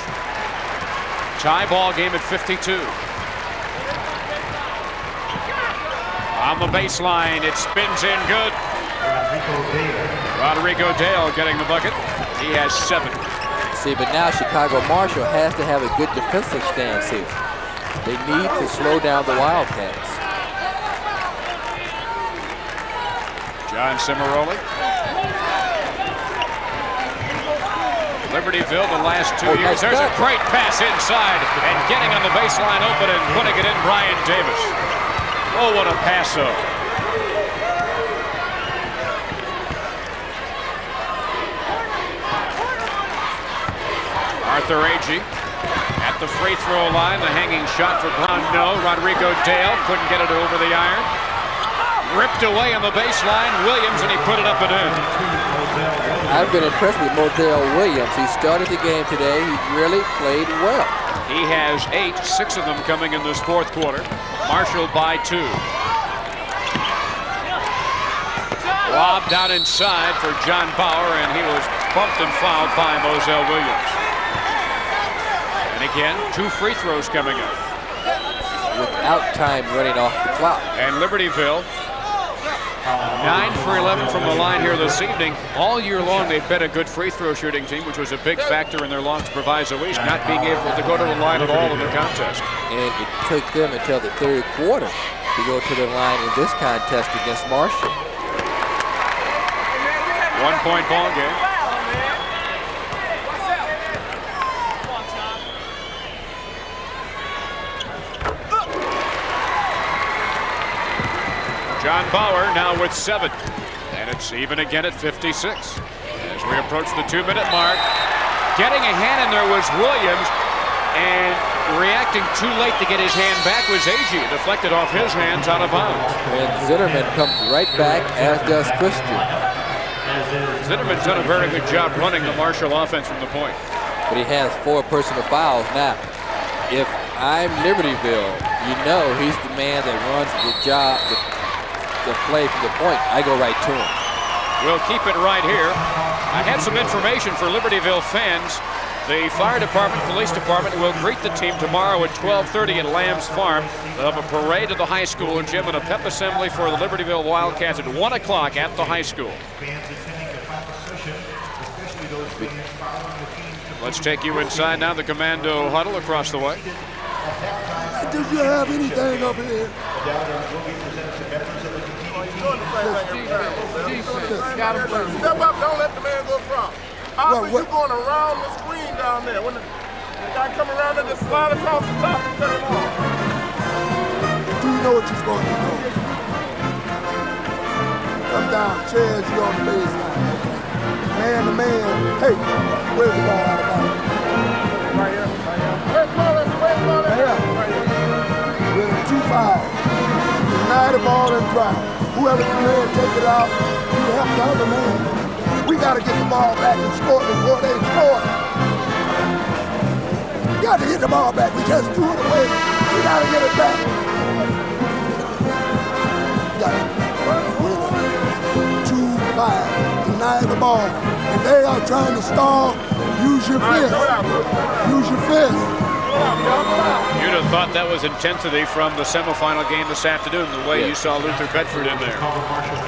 Speaker 3: Tie ball game at 52. On the baseline, it spins in good. Rodrigo Dale getting the bucket. He has 7.
Speaker 4: See, but now Chicago Marshall has to have a good defensive stance here. They need to slow down the Wildcats.
Speaker 3: John Cimaroli. Libertyville the last 2 years. There's a great pass inside, and getting on the baseline open and putting it in, Brian Davis. Oh, what a pass, though. Arthur Agee at the free throw line. The hanging shot for Brown, no. Rodrigo Dale couldn't get it over the iron. Ripped away on the baseline. Williams, and he put it up and in.
Speaker 4: I've been impressed with Modell Williams. He started the game today. He really played well.
Speaker 3: He has 8, 6 of them coming in this 4th quarter. Marshall by 2. Lobbed out inside for John Bauer, and he was bumped and fouled by Moselle Williams. And again, 2 free throws coming up.
Speaker 4: Without time running off the clock.
Speaker 3: And Libertyville, 9 for 11 from the line here this evening. All year long, they've been a good free throw shooting team, which was a big factor in their loss to Proviso East, not being able to go to the line at all in the contest.
Speaker 4: And it took them until the 3rd quarter to go to the line in this contest against Marshall.
Speaker 3: 1-point ball game. John Bauer now with 7, and it's even again at 56 as we approach the 2-minute mark. Getting a hand in there was Williams, and reacting too late to get his hand back was Agee. Deflected off his hands, out of bounds.
Speaker 4: And Zinnerman comes right back, as does Christian.
Speaker 3: Zinnerman's done a very good job running the Marshall offense from the point.
Speaker 4: But he has 4 personal fouls now. If I'm Libertyville, you know he's the man that runs the job, the play from the point. I go right to him.
Speaker 3: We'll keep it right here. I had some information for Libertyville fans. The fire department, police department will greet the team tomorrow at 12:30 at Lamb's Farm. They'll have a parade to the high school gym and a pep assembly for the Libertyville Wildcats at 1 o'clock at the high school. Let's take you inside now, the commando huddle across the way.
Speaker 2: Do you have anything up here?
Speaker 15: Step up, don't let the man go from. You're going around the screen down there. When the guy come around and just slide across the top and cut him off.
Speaker 2: Do you know what you're supposed to do? Come down, chairs you on the baseline. Man to man. Hey, where's the ball out of bounds?
Speaker 15: Right here. Where's the ball? Where's the ball? Right here.
Speaker 2: With a 2-5. Deny the ball and drive. Whoever can take it out, you help the other man. We got to get the ball back and score before they score. Got to get the ball back. We just threw it away. We got to get it back. Got it. 2-5. Deny the ball. If they are trying to stall, use your fist. Use your fist.
Speaker 3: You'd have thought that was intensity from the semifinal game this afternoon, the way you saw Luther Bedford in there.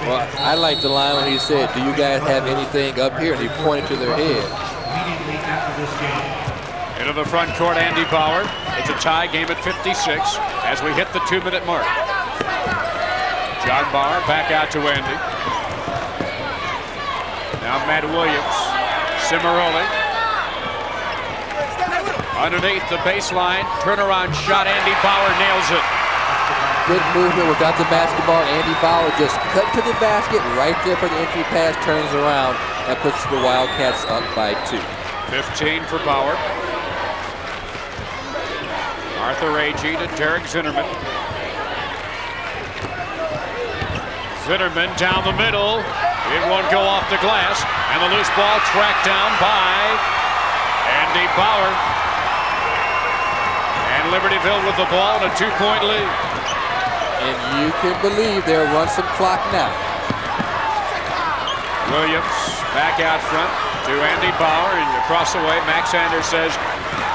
Speaker 4: Well, I like the line when he said, "Do you guys have anything up here?" And he pointed to their head.
Speaker 10: Immediately after this game.
Speaker 3: Into the front court, Andy Bauer. It's a tie game at 56 as we hit the 2-minute mark. John Bauer back out to Andy. Now Matt Williams. Cimaroli. Underneath the baseline, turnaround shot. Andy Bauer nails it.
Speaker 4: Good movement without the basketball. Andy Bauer just cut to the basket right there for the entry pass, turns around, and puts the Wildcats up by 2.
Speaker 3: 15 for Bauer. Arthur Agee to Derek Zinnerman. Zinnerman down the middle. It won't go off the glass. And the loose ball tracked down by Andy Bauer. And Libertyville with the ball and a 2-point lead.
Speaker 4: And you can believe they'll run some clock now.
Speaker 3: Williams back out front to Andy Bauer, and across the way, Max Sanders says,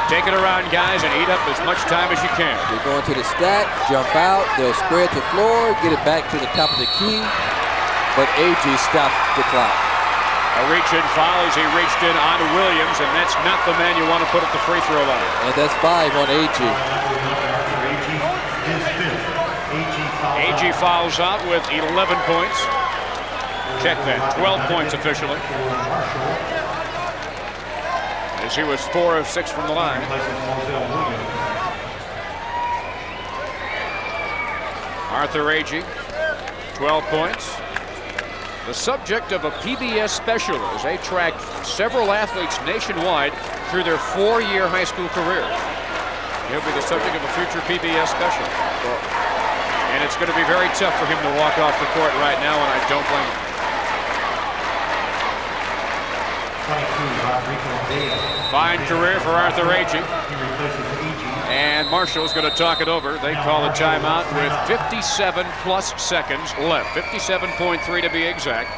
Speaker 3: take it around, guys, and eat up as much time as you can.
Speaker 4: They're going to the stack, jump out, they'll spread the floor, get it back to the top of the key, but AG stopped the clock.
Speaker 3: A reach-in foul as he reached in on Williams, and that's not the man you want to put at the free throw line.
Speaker 4: And that's 5 on AG.
Speaker 3: AG fouls out with 11 points. Check that, 12 points officially. As he was 4 of 6 from the line. Arthur Agee, 12 points. The subject of a PBS special as they tracked several athletes nationwide through their 4-year high school career. He'll be the subject of a future PBS special. And it's going to be very tough for him to walk off the court right now, and I don't blame him.
Speaker 10: 22, Rodrigo Vea.
Speaker 3: Fine career for Arthur Agee.
Speaker 10: He replaces Agee.
Speaker 3: And Marshall's going to talk it over. They call a timeout with 57 plus seconds left. 57.3 to be exact.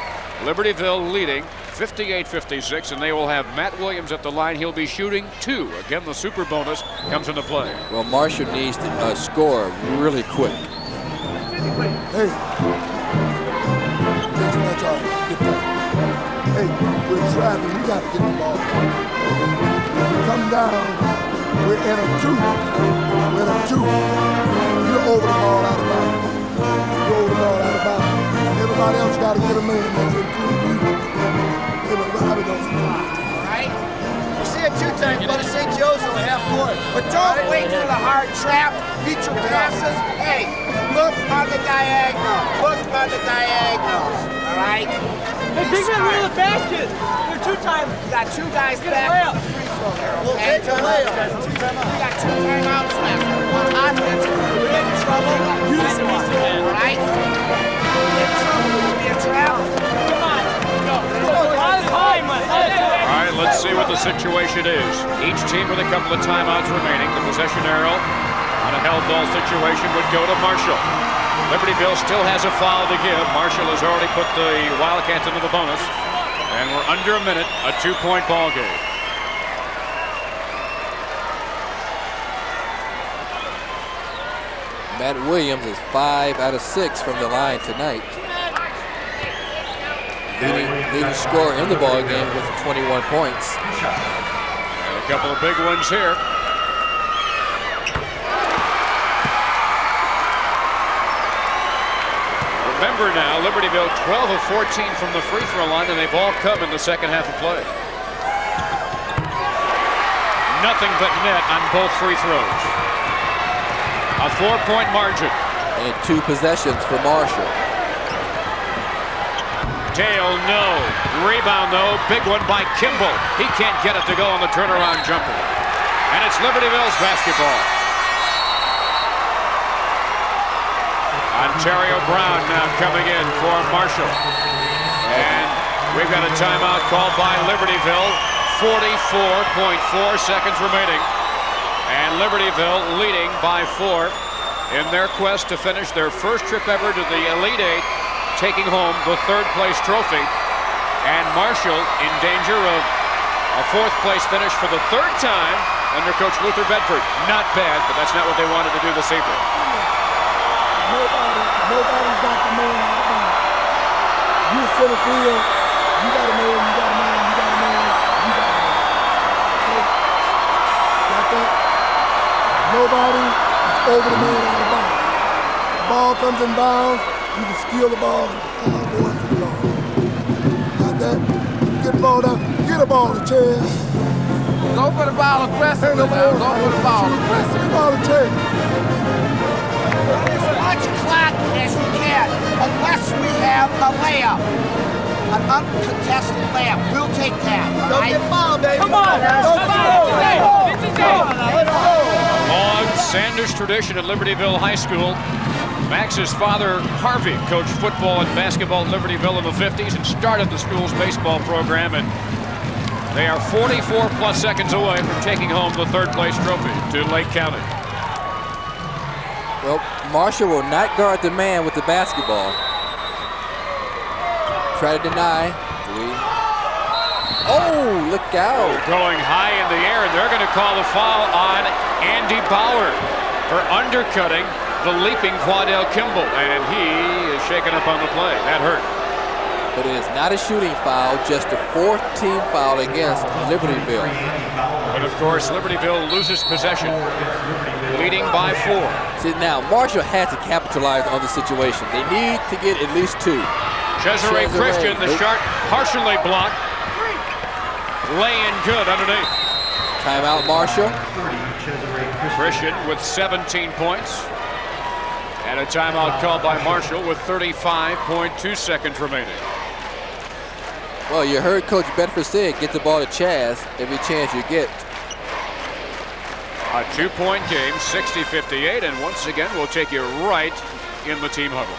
Speaker 3: Libertyville leading 58-56, and they will have Matt Williams at the line. He'll be shooting 2. Again, the super bonus comes into play.
Speaker 4: Well, Marshall needs to score really quick.
Speaker 2: Hey. That's all right. Get that. Hey, we're driving. We got to get the ball. Come down. We're in a 2. We're in a 2. You're over the ball out of bounds. You're over the ball out of bounds. Everybody else got to get a man. That's including you. Everybody else.
Speaker 8: All right? You see it 2 times, you go to St. Joe's on half court. But don't wait for the hard trap. Beat your passes. Hey, look on the diagonal. Look on the diagonals. All right?
Speaker 17: Hey, big man, rule the basket. You're 2 times.
Speaker 8: You got 2 guys back.
Speaker 17: We'll take the layup.
Speaker 8: We got 2 timeouts left. One offense, we're in trouble. Use it, all right? We're in trouble. It'll be a trap.
Speaker 17: Come on, go. A lot of time.
Speaker 3: All right, let's see what the situation is. Each team with a couple of timeouts remaining. The possession arrow on a held ball situation would go to Marshall. Libertyville still has a foul to give. Marshall has already put the Wildcats into the bonus. And we're under a minute, a 2-point ball game.
Speaker 4: Matt Williams is 5 out of 6 from the line tonight. Leading scorer in the ball game with 21 points.
Speaker 3: And a couple of big ones here. Remember now, Libertyville 12 of 14 from the free throw line, and they've all come in the second half of play. Nothing but net on both free throws. A 4-point margin.
Speaker 4: And 2 possessions for Marshall.
Speaker 3: Dale, no. Rebound, though. Big one by Kimball. He can't get it to go on the turnaround jumper. And it's Libertyville's basketball. Ontario Brown now coming in for Marshall. And we've got a timeout called by Libertyville. 44.4 seconds remaining. And Libertyville leading by 4 in their quest to finish their first trip ever to the Elite 8, taking home the 3rd place trophy. And Marshall in danger of a 4th place finish for the 3rd time under Coach Luther Bedford. Not bad, but that's not what they wanted to do this evening.
Speaker 2: Nobody's got the man out of bounds. You center field, you got a man, you got a man, you got a man, you got a man. Okay? Got that? Nobody is over the man out of bounds. The ball comes in bounds, you can steal the ball and go after the ball. Got that? Get the ball down. Get the ball to Chaz.
Speaker 8: Go for the ball aggressively. Go for the ball.
Speaker 2: Get the ball to Chaz.
Speaker 8: As much clock as you can, unless we have a layup. An uncontested layup. We'll take that. Don't get fouled, baby. Come on.
Speaker 3: A long Sanders tradition at Libertyville High School. Max's father, Harvey, coached football and basketball at Libertyville in the 50s and started the school's baseball program. And they are 44-plus seconds away from taking home the third-place trophy to Lake County.
Speaker 4: Well, Marshall will not guard the man with the basketball. Try to deny. Oh, look out.
Speaker 3: Going high in the air, and they're going to call a foul on Andy Bauer for undercutting the leaping Quadell Kimball, and he is shaken up on the play. That hurt.
Speaker 4: But it is not a shooting foul, just a fourth team foul against Libertyville.
Speaker 3: And of course, Libertyville loses possession, leading by 4.
Speaker 4: See, now, Marshall had to capitalize on the situation. They need to get at least 2.
Speaker 3: Cesare Christian, the shot partially blocked. Laying good underneath.
Speaker 4: Timeout, Marshall.
Speaker 3: Christian with 17 points. And a timeout called by Marshall with 35.2 seconds remaining.
Speaker 4: Well, you heard Coach Bedford say, get the ball to Chaz every chance you get.
Speaker 3: A 2-point game, 60-58, and once again, we'll take you right in the team huddle.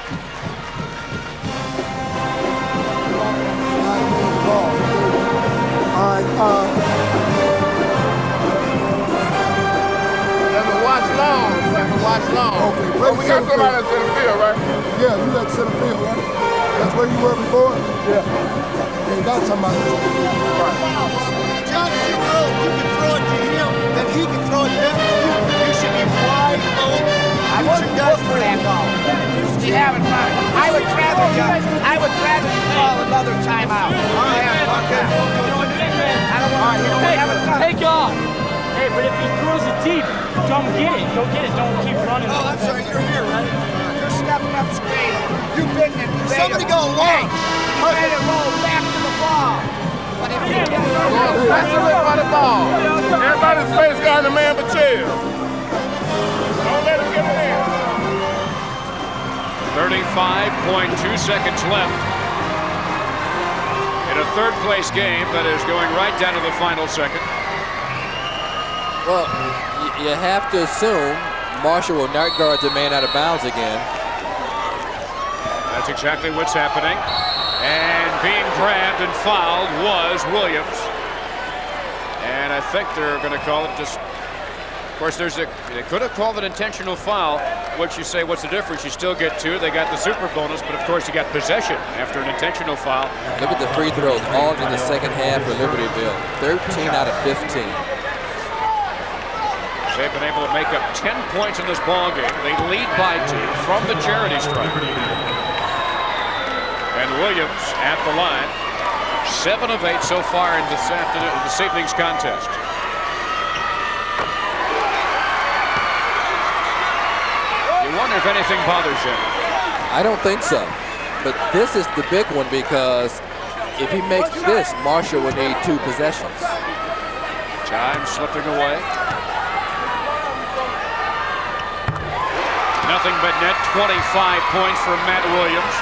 Speaker 15: Watch long.
Speaker 2: Okay,
Speaker 15: well, we got somebody in center field, right?
Speaker 2: Yeah, you at center field, right? That's where you were before? Yeah. Okay, got somebody in center field. Right.
Speaker 17: John, you can throw it to him, then he can throw it back to you. You should be wide open.
Speaker 8: I wouldn't look for that ball. We haven't found it. I would rather you call another timeout.
Speaker 17: Take off. Hey, but if he throws it deep, don't get it. Don't get it. Don't keep running. Oh, I'm sorry. You're here, right?
Speaker 8: You're stepping up straight. You've been there.
Speaker 17: Somebody go long.
Speaker 8: You made it roll back to the ball. But if you get it,
Speaker 15: that's a rip on the ball. Everybody's face got a man but chill. Don't let him get it in.
Speaker 3: 35.2 seconds left in a third-place game that is going right down to the final second.
Speaker 4: Well, you have to assume Marshall will not guard the man out of bounds again.
Speaker 3: That's exactly what's happening. And being grabbed and fouled was Williams. And I think they're going to call it just... Of course, they could have called an intentional foul, which you say, what's the difference? You still get 2. They got the super bonus, but of course you got possession after an intentional foul.
Speaker 4: Look at the free throws all in the second half for Libertyville. 13 out of 15.
Speaker 3: They've been able to make up 10 points in this ballgame. They lead by 2 from the charity stripe. And Williams at the line. 7 of 8 so far in this evening's contest. You wonder if anything bothers him.
Speaker 4: I don't think so. But this is the big one because if he makes this, Marshall will need 2 possessions.
Speaker 3: Time slipping away. Nothing but net, 25 points for Matt Williams.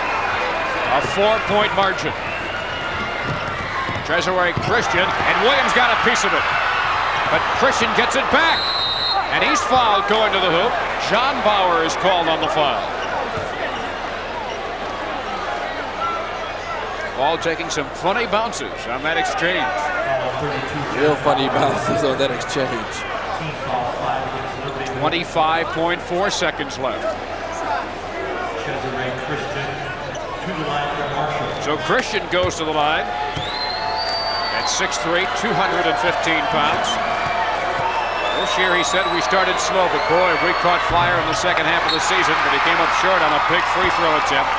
Speaker 3: A 4-point margin. Cesare Christian, and Williams got a piece of it. But Christian gets it back. And he's fouled going to the hoop. John Bauer is called on the foul. Ball taking some funny bounces on that exchange.
Speaker 4: Real funny bounces on that exchange.
Speaker 3: 25.4 seconds left. So Christian goes to the line at 6'3", 215 pounds. This year he said we started slow, but boy, we caught fire in the second half of the season, but he came up short on a big free throw attempt.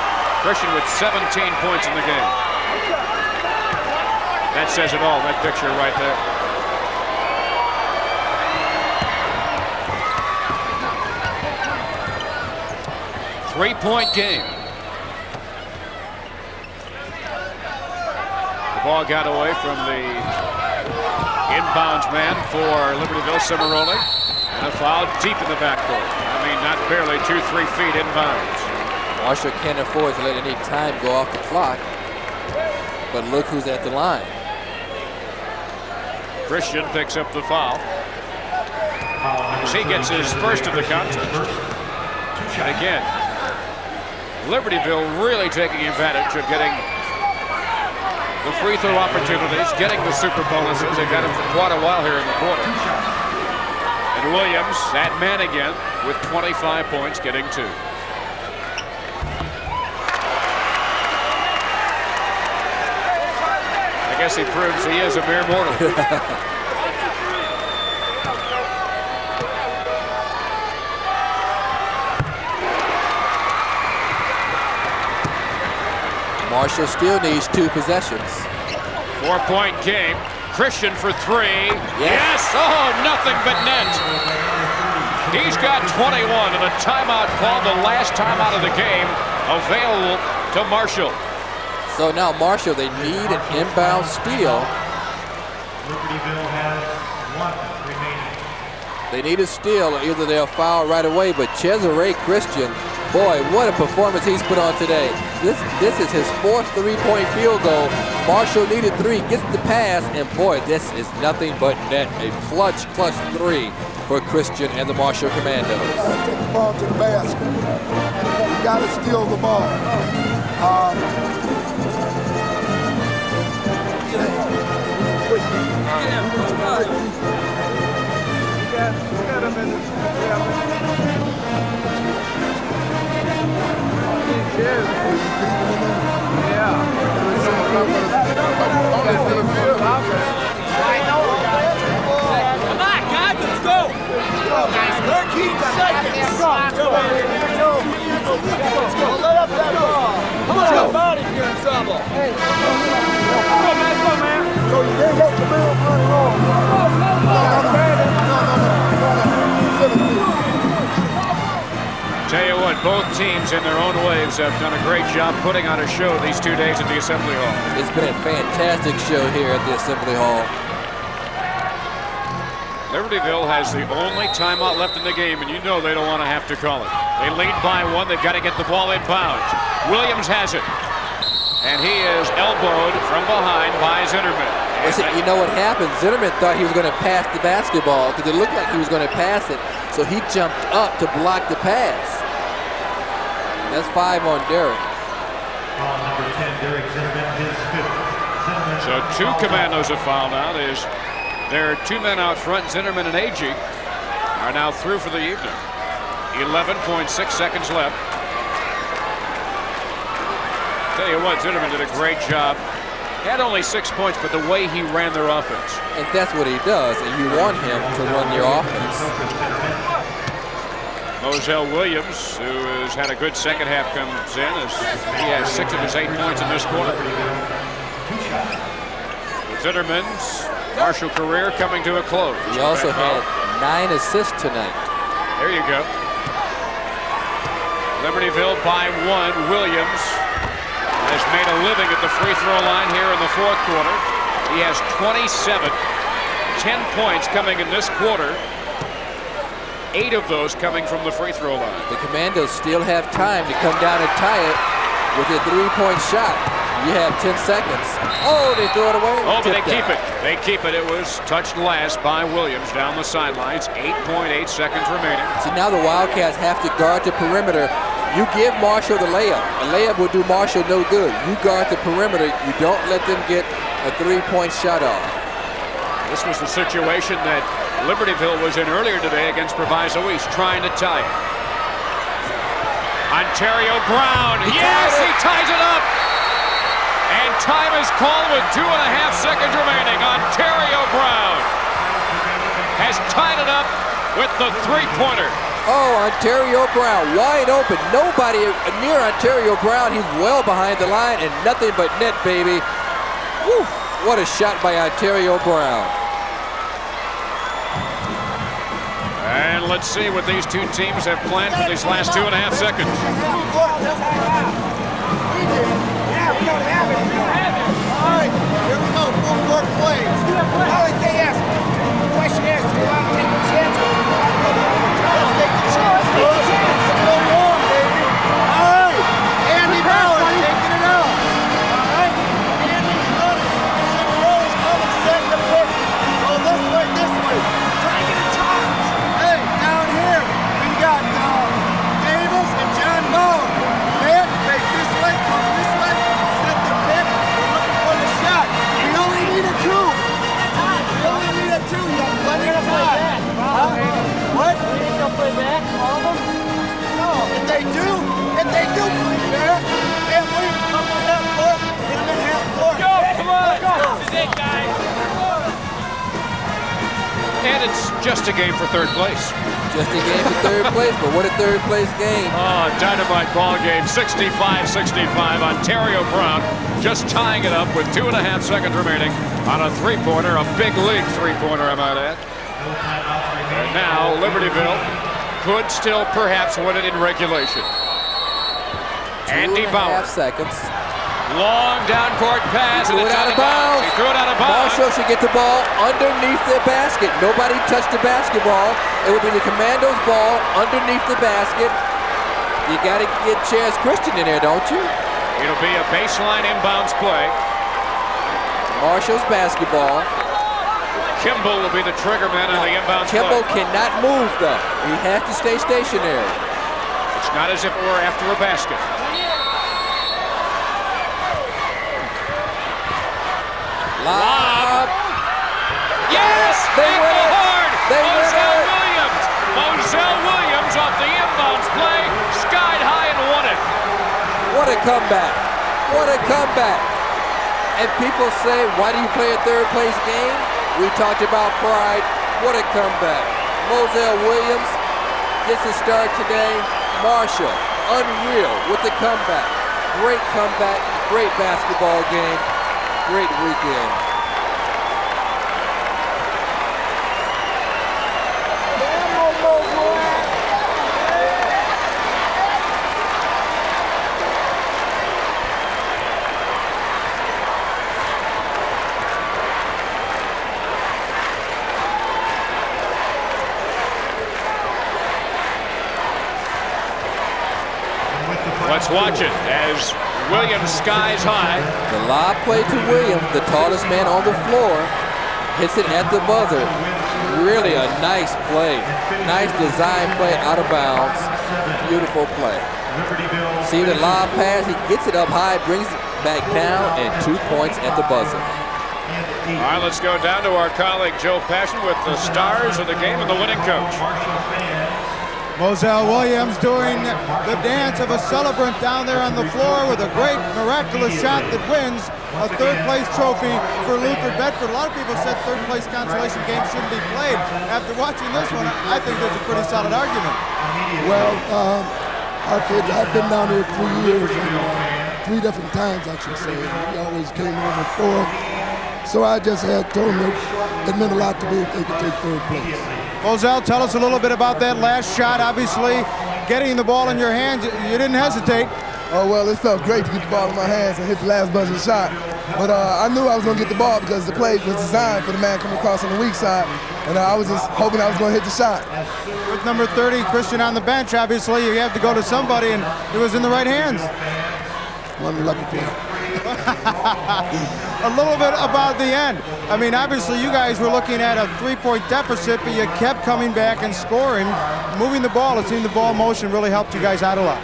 Speaker 3: Christian with 17 points in the game. That says it all, that picture right there. Three-point game. The ball got away from the inbounds man for Libertyville, Cimarroni. And a foul deep in the backcourt. I mean, not barely 2-3 feet inbounds.
Speaker 4: Marshall can't afford to let any time go off the clock. But look who's at the line.
Speaker 3: Christian picks up the foul as he gets his first of the contest. And again, Libertyville really taking advantage of getting the free throw opportunities, getting the super bonuses. They've got them for quite a while here in the quarter. And Williams, that man again, with 25 points, getting 2. I guess he proves he is a mere mortal.
Speaker 4: Marshall still needs 2 possessions.
Speaker 3: 4-point game. Christian for 3. Yes! Oh, nothing but net. He's got 21 and a timeout called, the last timeout of the game, available to Marshall.
Speaker 4: So now Marshall, they need an inbound steal.
Speaker 10: Libertyville has 1 remaining.
Speaker 4: They need a steal, or either they'll foul right away. But Cesare Christian, boy, what a performance he's put on today. This is his 4th 3-point field goal. Marshall needed 3, gets the pass, and boy, this is nothing but net. A clutch 3 for Christian and the Marshall Commandos.
Speaker 2: Take the ball to the basket. You got to steal the ball.
Speaker 17: Come on, guys, let's go. 13 seconds. Let up that ball. Come on, everybody, if you're in trouble. Hey, come on, man. So you can't let the middle run long.
Speaker 3: Tell you what, both teams in their own ways have done a great job putting on a show these 2 days at the Assembly Hall.
Speaker 4: It's been a fantastic show here at the Assembly Hall.
Speaker 3: Libertyville has the only timeout left in the game, and you know they don't want to have to call it. They lead by 1. They've got to get the ball inbounds. Williams has it. And he is elbowed from behind by Zinnerman.
Speaker 4: You know what happened? Zinnerman thought he was going to pass the basketball because it looked like he was going to pass it. So he jumped up to block the pass. That's 5 on Derek.
Speaker 10: Foul number 10, Derek Zinnerman, his 5th.
Speaker 3: So 2 commandos have fouled out. There are 2 men out front. Zinnerman and Agee are now through for the evening. 11.6 seconds left. Tell you what, Zinnerman did a great job. He had only 6 points, but the way he ran their offense.
Speaker 4: And that's what he does, and you want him to run your offense.
Speaker 3: Moselle Williams, who has had a good second half, comes in as he has 6 of his 8 points in this quarter. Zinnerman's Marshall career coming to a close.
Speaker 4: He also had 9 assists tonight.
Speaker 3: There you go. Libertyville by 1. Williams has made a living at the free throw line here in the 4th quarter. He has 27, 10 points coming in this quarter. 8 of those coming from the free throw line.
Speaker 4: The Commandos still have time to come down and tie it with a 3-point shot. You have 10 seconds. Oh, they throw it away.
Speaker 3: Oh, but they keep it. They keep it. It was touched last by Williams down the sidelines. 8.8 seconds remaining.
Speaker 4: See, now the Wildcats have to guard the perimeter. You give Marshall the layup. A layup will do Marshall no good. You guard the perimeter. You don't let them get a 3-point shot off.
Speaker 3: This was the situation that Libertyville was in earlier today against Proviso East, trying to tie it. Ontario Brown, yes, he ties it up! And time is called with 2.5 seconds remaining. Ontario Brown has tied it up with the three-pointer.
Speaker 4: Oh, Ontario Brown, wide open. Nobody near Ontario Brown. He's well behind the line and nothing but net, baby. Woo, what a shot by Ontario Brown.
Speaker 3: And let's see what these two teams have planned for these last 2.5 seconds.
Speaker 17: Yeah, we don't have it. We don't have it. All right, here we go. Full court plays. All right, they ask. The question is, do you want to take a chance? Let's take the chance. Take the chance. Let's go long, baby. All right. Andy Bauer's taking it out. All right. Andy's running. Cimarrone's coming, setting the pick. Go this way, this way. Try to get a charge. Hey, down here, we got Davis and John Bauer. Man, fake this way, come this way. Set the pick. We're looking for the shot. We only need a two. We only need a two. You have plenty of time. What? We ain't gonna play back, all of them? No. If they do play back, then we come on that court, get them in half court. Go, come on. This is it, guys.
Speaker 3: And it's just a game for third place.
Speaker 4: Just a game for third place, but what a third place game.
Speaker 3: Oh, dynamite ball game, 65-65. Ontario Brown just tying it up with 2.5 seconds remaining on a three-pointer, a big league three-pointer, I might add. And now Libertyville could still perhaps win it in regulation. Andy Bauer.
Speaker 4: 2.5 seconds.
Speaker 3: Long down court pass.
Speaker 4: He threw it out of bounds.
Speaker 3: He threw it out of bounds.
Speaker 4: Marshall should get the ball underneath their basket. Nobody touched the basketball. It would be the Commandos' ball underneath the basket. You got to get Chaz Christian in there, don't you?
Speaker 3: It'll be a baseline inbounds play.
Speaker 4: Marshall's basketball.
Speaker 3: Kimball will be the trigger man on the inbounds
Speaker 4: Kimball
Speaker 3: play.
Speaker 4: cannot move, though. He has to stay stationary.
Speaker 3: It's not as if we're after a basket.
Speaker 4: Lob.
Speaker 3: Yes!
Speaker 4: They win it.
Speaker 3: Hard.
Speaker 4: They win
Speaker 3: Moselle
Speaker 4: it.
Speaker 3: Williams. Moselle Williams off the inbounds play. Skied high and won it.
Speaker 4: What a comeback. What a comeback. And people say, why do you play a third place game? We talked about pride. What a comeback. Moselle Williams gets a start today. Marshall, unreal with the comeback. Great comeback. Great basketball game. Great weekend.
Speaker 3: Let's watch it as Williams skies high.
Speaker 4: The lob play to Williams, the tallest man on the floor, hits it at the buzzer. Really a nice play. Nice design play out of bounds. Beautiful play. See the lob pass, he gets it up high, brings it back down, and 2 points at the buzzer.
Speaker 3: All right, let's go down to our colleague Joe Passion with the stars of the game and the winning coach.
Speaker 1: Moselle Williams doing the dance of a celebrant down there on the floor with a great miraculous shot that wins a third place trophy for Luther Bedford. A lot of people said third place consolation games shouldn't be played. After watching this one, I think there's a pretty solid argument.
Speaker 2: Well, our kids, I've been down here 3 years, and 3 different times I should say. We always came home with 4. So I just had told them that it meant a lot to me if they could take third place.
Speaker 1: Moselle, tell us a little bit about that last shot. Obviously, getting the ball in your hands, you didn't hesitate.
Speaker 2: Oh, well, it felt great to get the ball in my hands and hit the last buzzer shot. But I knew I was going to get the ball because the play was designed for the man coming across on the weak side. And I was just hoping I was going to hit the shot.
Speaker 1: With number 30, Christian on the bench, obviously, you have to go to somebody, and it was in the right hands.
Speaker 2: One lucky play.
Speaker 1: A little bit about the end. I mean, obviously, you guys were looking at a 3-point deficit, but you kept coming back and scoring, moving the ball. It seemed the ball motion really helped you guys out a lot.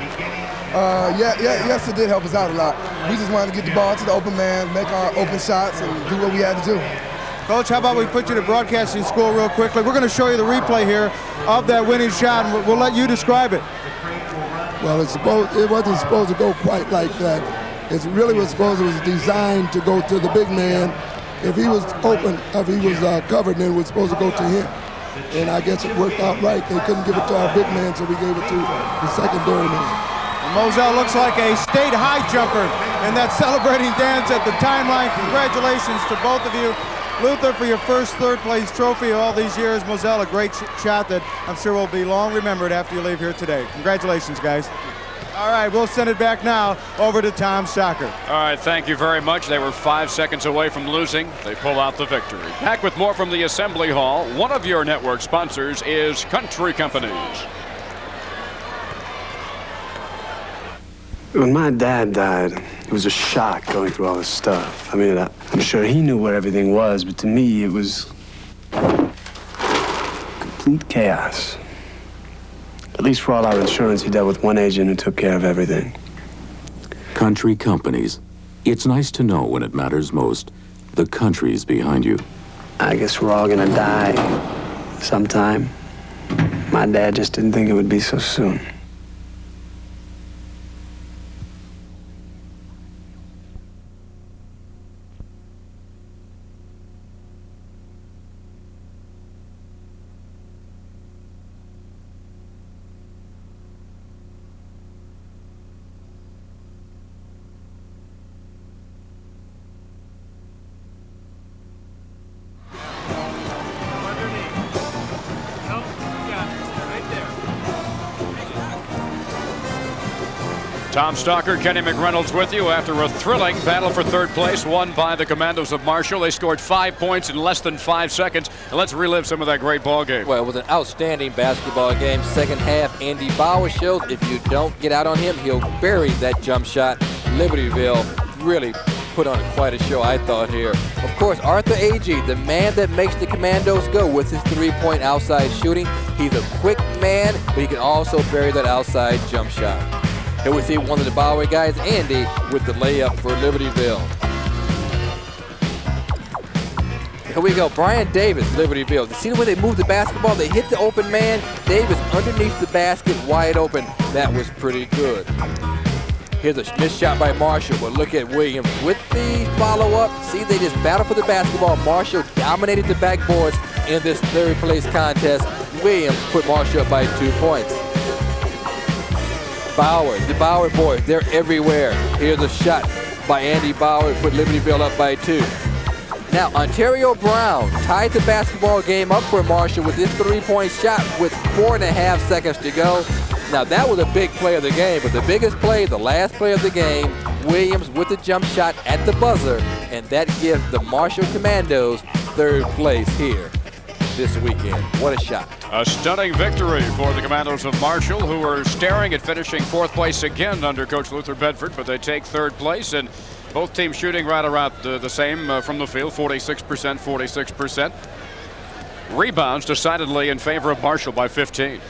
Speaker 2: Yes, it did help us out a lot. We just wanted to get the ball to the open man, make our open shots, and do what we had to do.
Speaker 1: Coach, how about we put you to broadcasting school real quickly? We're going to show you the replay here of that winning shot, and we'll let you describe it.
Speaker 2: Well, it wasn't supposed to go quite like that. It really was supposed, it was designed to go to the big man. If he was open, if he was covered, then it was supposed to go to him. And I guess it worked out right. They couldn't give it to our big man, so we gave it to the secondary man.
Speaker 1: And Moselle looks like a state high jumper in that celebrating dance at the timeline. Congratulations to both of you. Luther, for your first third place trophy all these years. Moselle, a great shot that I'm sure will be long remembered after you leave here today. Congratulations, guys. All right, we'll send it back now over to Tom Stocker.
Speaker 3: All right, thank you very much. They were 5 seconds away from losing. They pull out the victory. Back with more from the Assembly Hall. One of your network sponsors is Country Companies.
Speaker 5: When my dad died, it was a shock going through all this stuff. I mean, I'm sure he knew what everything was, but to me, it was complete chaos. At least for all our insurance, he dealt with one agent who took care of everything.
Speaker 12: Country Companies. It's nice to know when it matters most, the country's behind you.
Speaker 5: I guess we're all gonna die sometime. My dad just didn't think it would be so soon.
Speaker 3: Tom Stocker, Kenny McReynolds with you after a thrilling battle for third place won by the Commandos of Marshall. They scored 5 points in less than 5 seconds. And let's relive some of that great ball game.
Speaker 4: Well, it was an outstanding basketball game. Second half, Andy Bauer shows if you don't get out on him, he'll bury that jump shot. Libertyville really put on quite a show, I thought, here. Of course, Arthur Agee, the man that makes the Commandos go with his three-point outside shooting. He's a quick man, but he can also bury that outside jump shot. Here we see one of the Bowery guys, Andy, with the layup for Libertyville. Here we go, Brian Davis, Libertyville. You see the way they move the basketball? They hit the open man. Davis underneath the basket, wide open. That was pretty good. Here's a missed shot by Marshall, but look at Williams with the follow-up. See, they just battle for the basketball. Marshall dominated the backboards in this third place contest. Williams put Marshall up by 2 points. Bauer, the Bauer boys, they're everywhere. Here's a shot by Andy Bauer, put Libertyville up by 2. Now, Ontario Brown tied the basketball game up for Marshall with this three-point shot with 4.5 seconds to go. Now, that was a big play of the game, but the biggest play, the last play of the game, Williams with the jump shot at the buzzer, and that gives the Marshall Commandos third place here this weekend. What a shot.
Speaker 3: A stunning victory for the Commandos of Marshall, who are staring at finishing fourth place again under Coach Luther Bedford, but they take third place, and both teams shooting right around the same from the field, 46%, 46%. Rebounds decidedly in favor of Marshall by 15.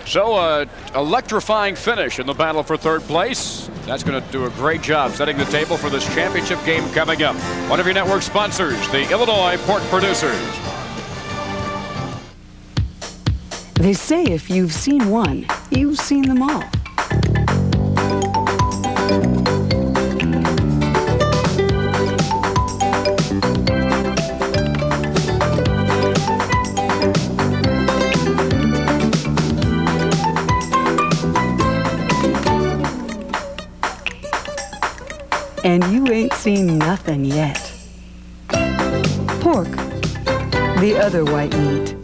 Speaker 3: So electrifying finish in the battle for third place. That's going to do a great job setting the table for this championship game coming up. One of your network sponsors, the Illinois Pork Producers.
Speaker 14: They say if you've seen one, you've seen them all. And you ain't seen nothing yet. Pork, the other white meat.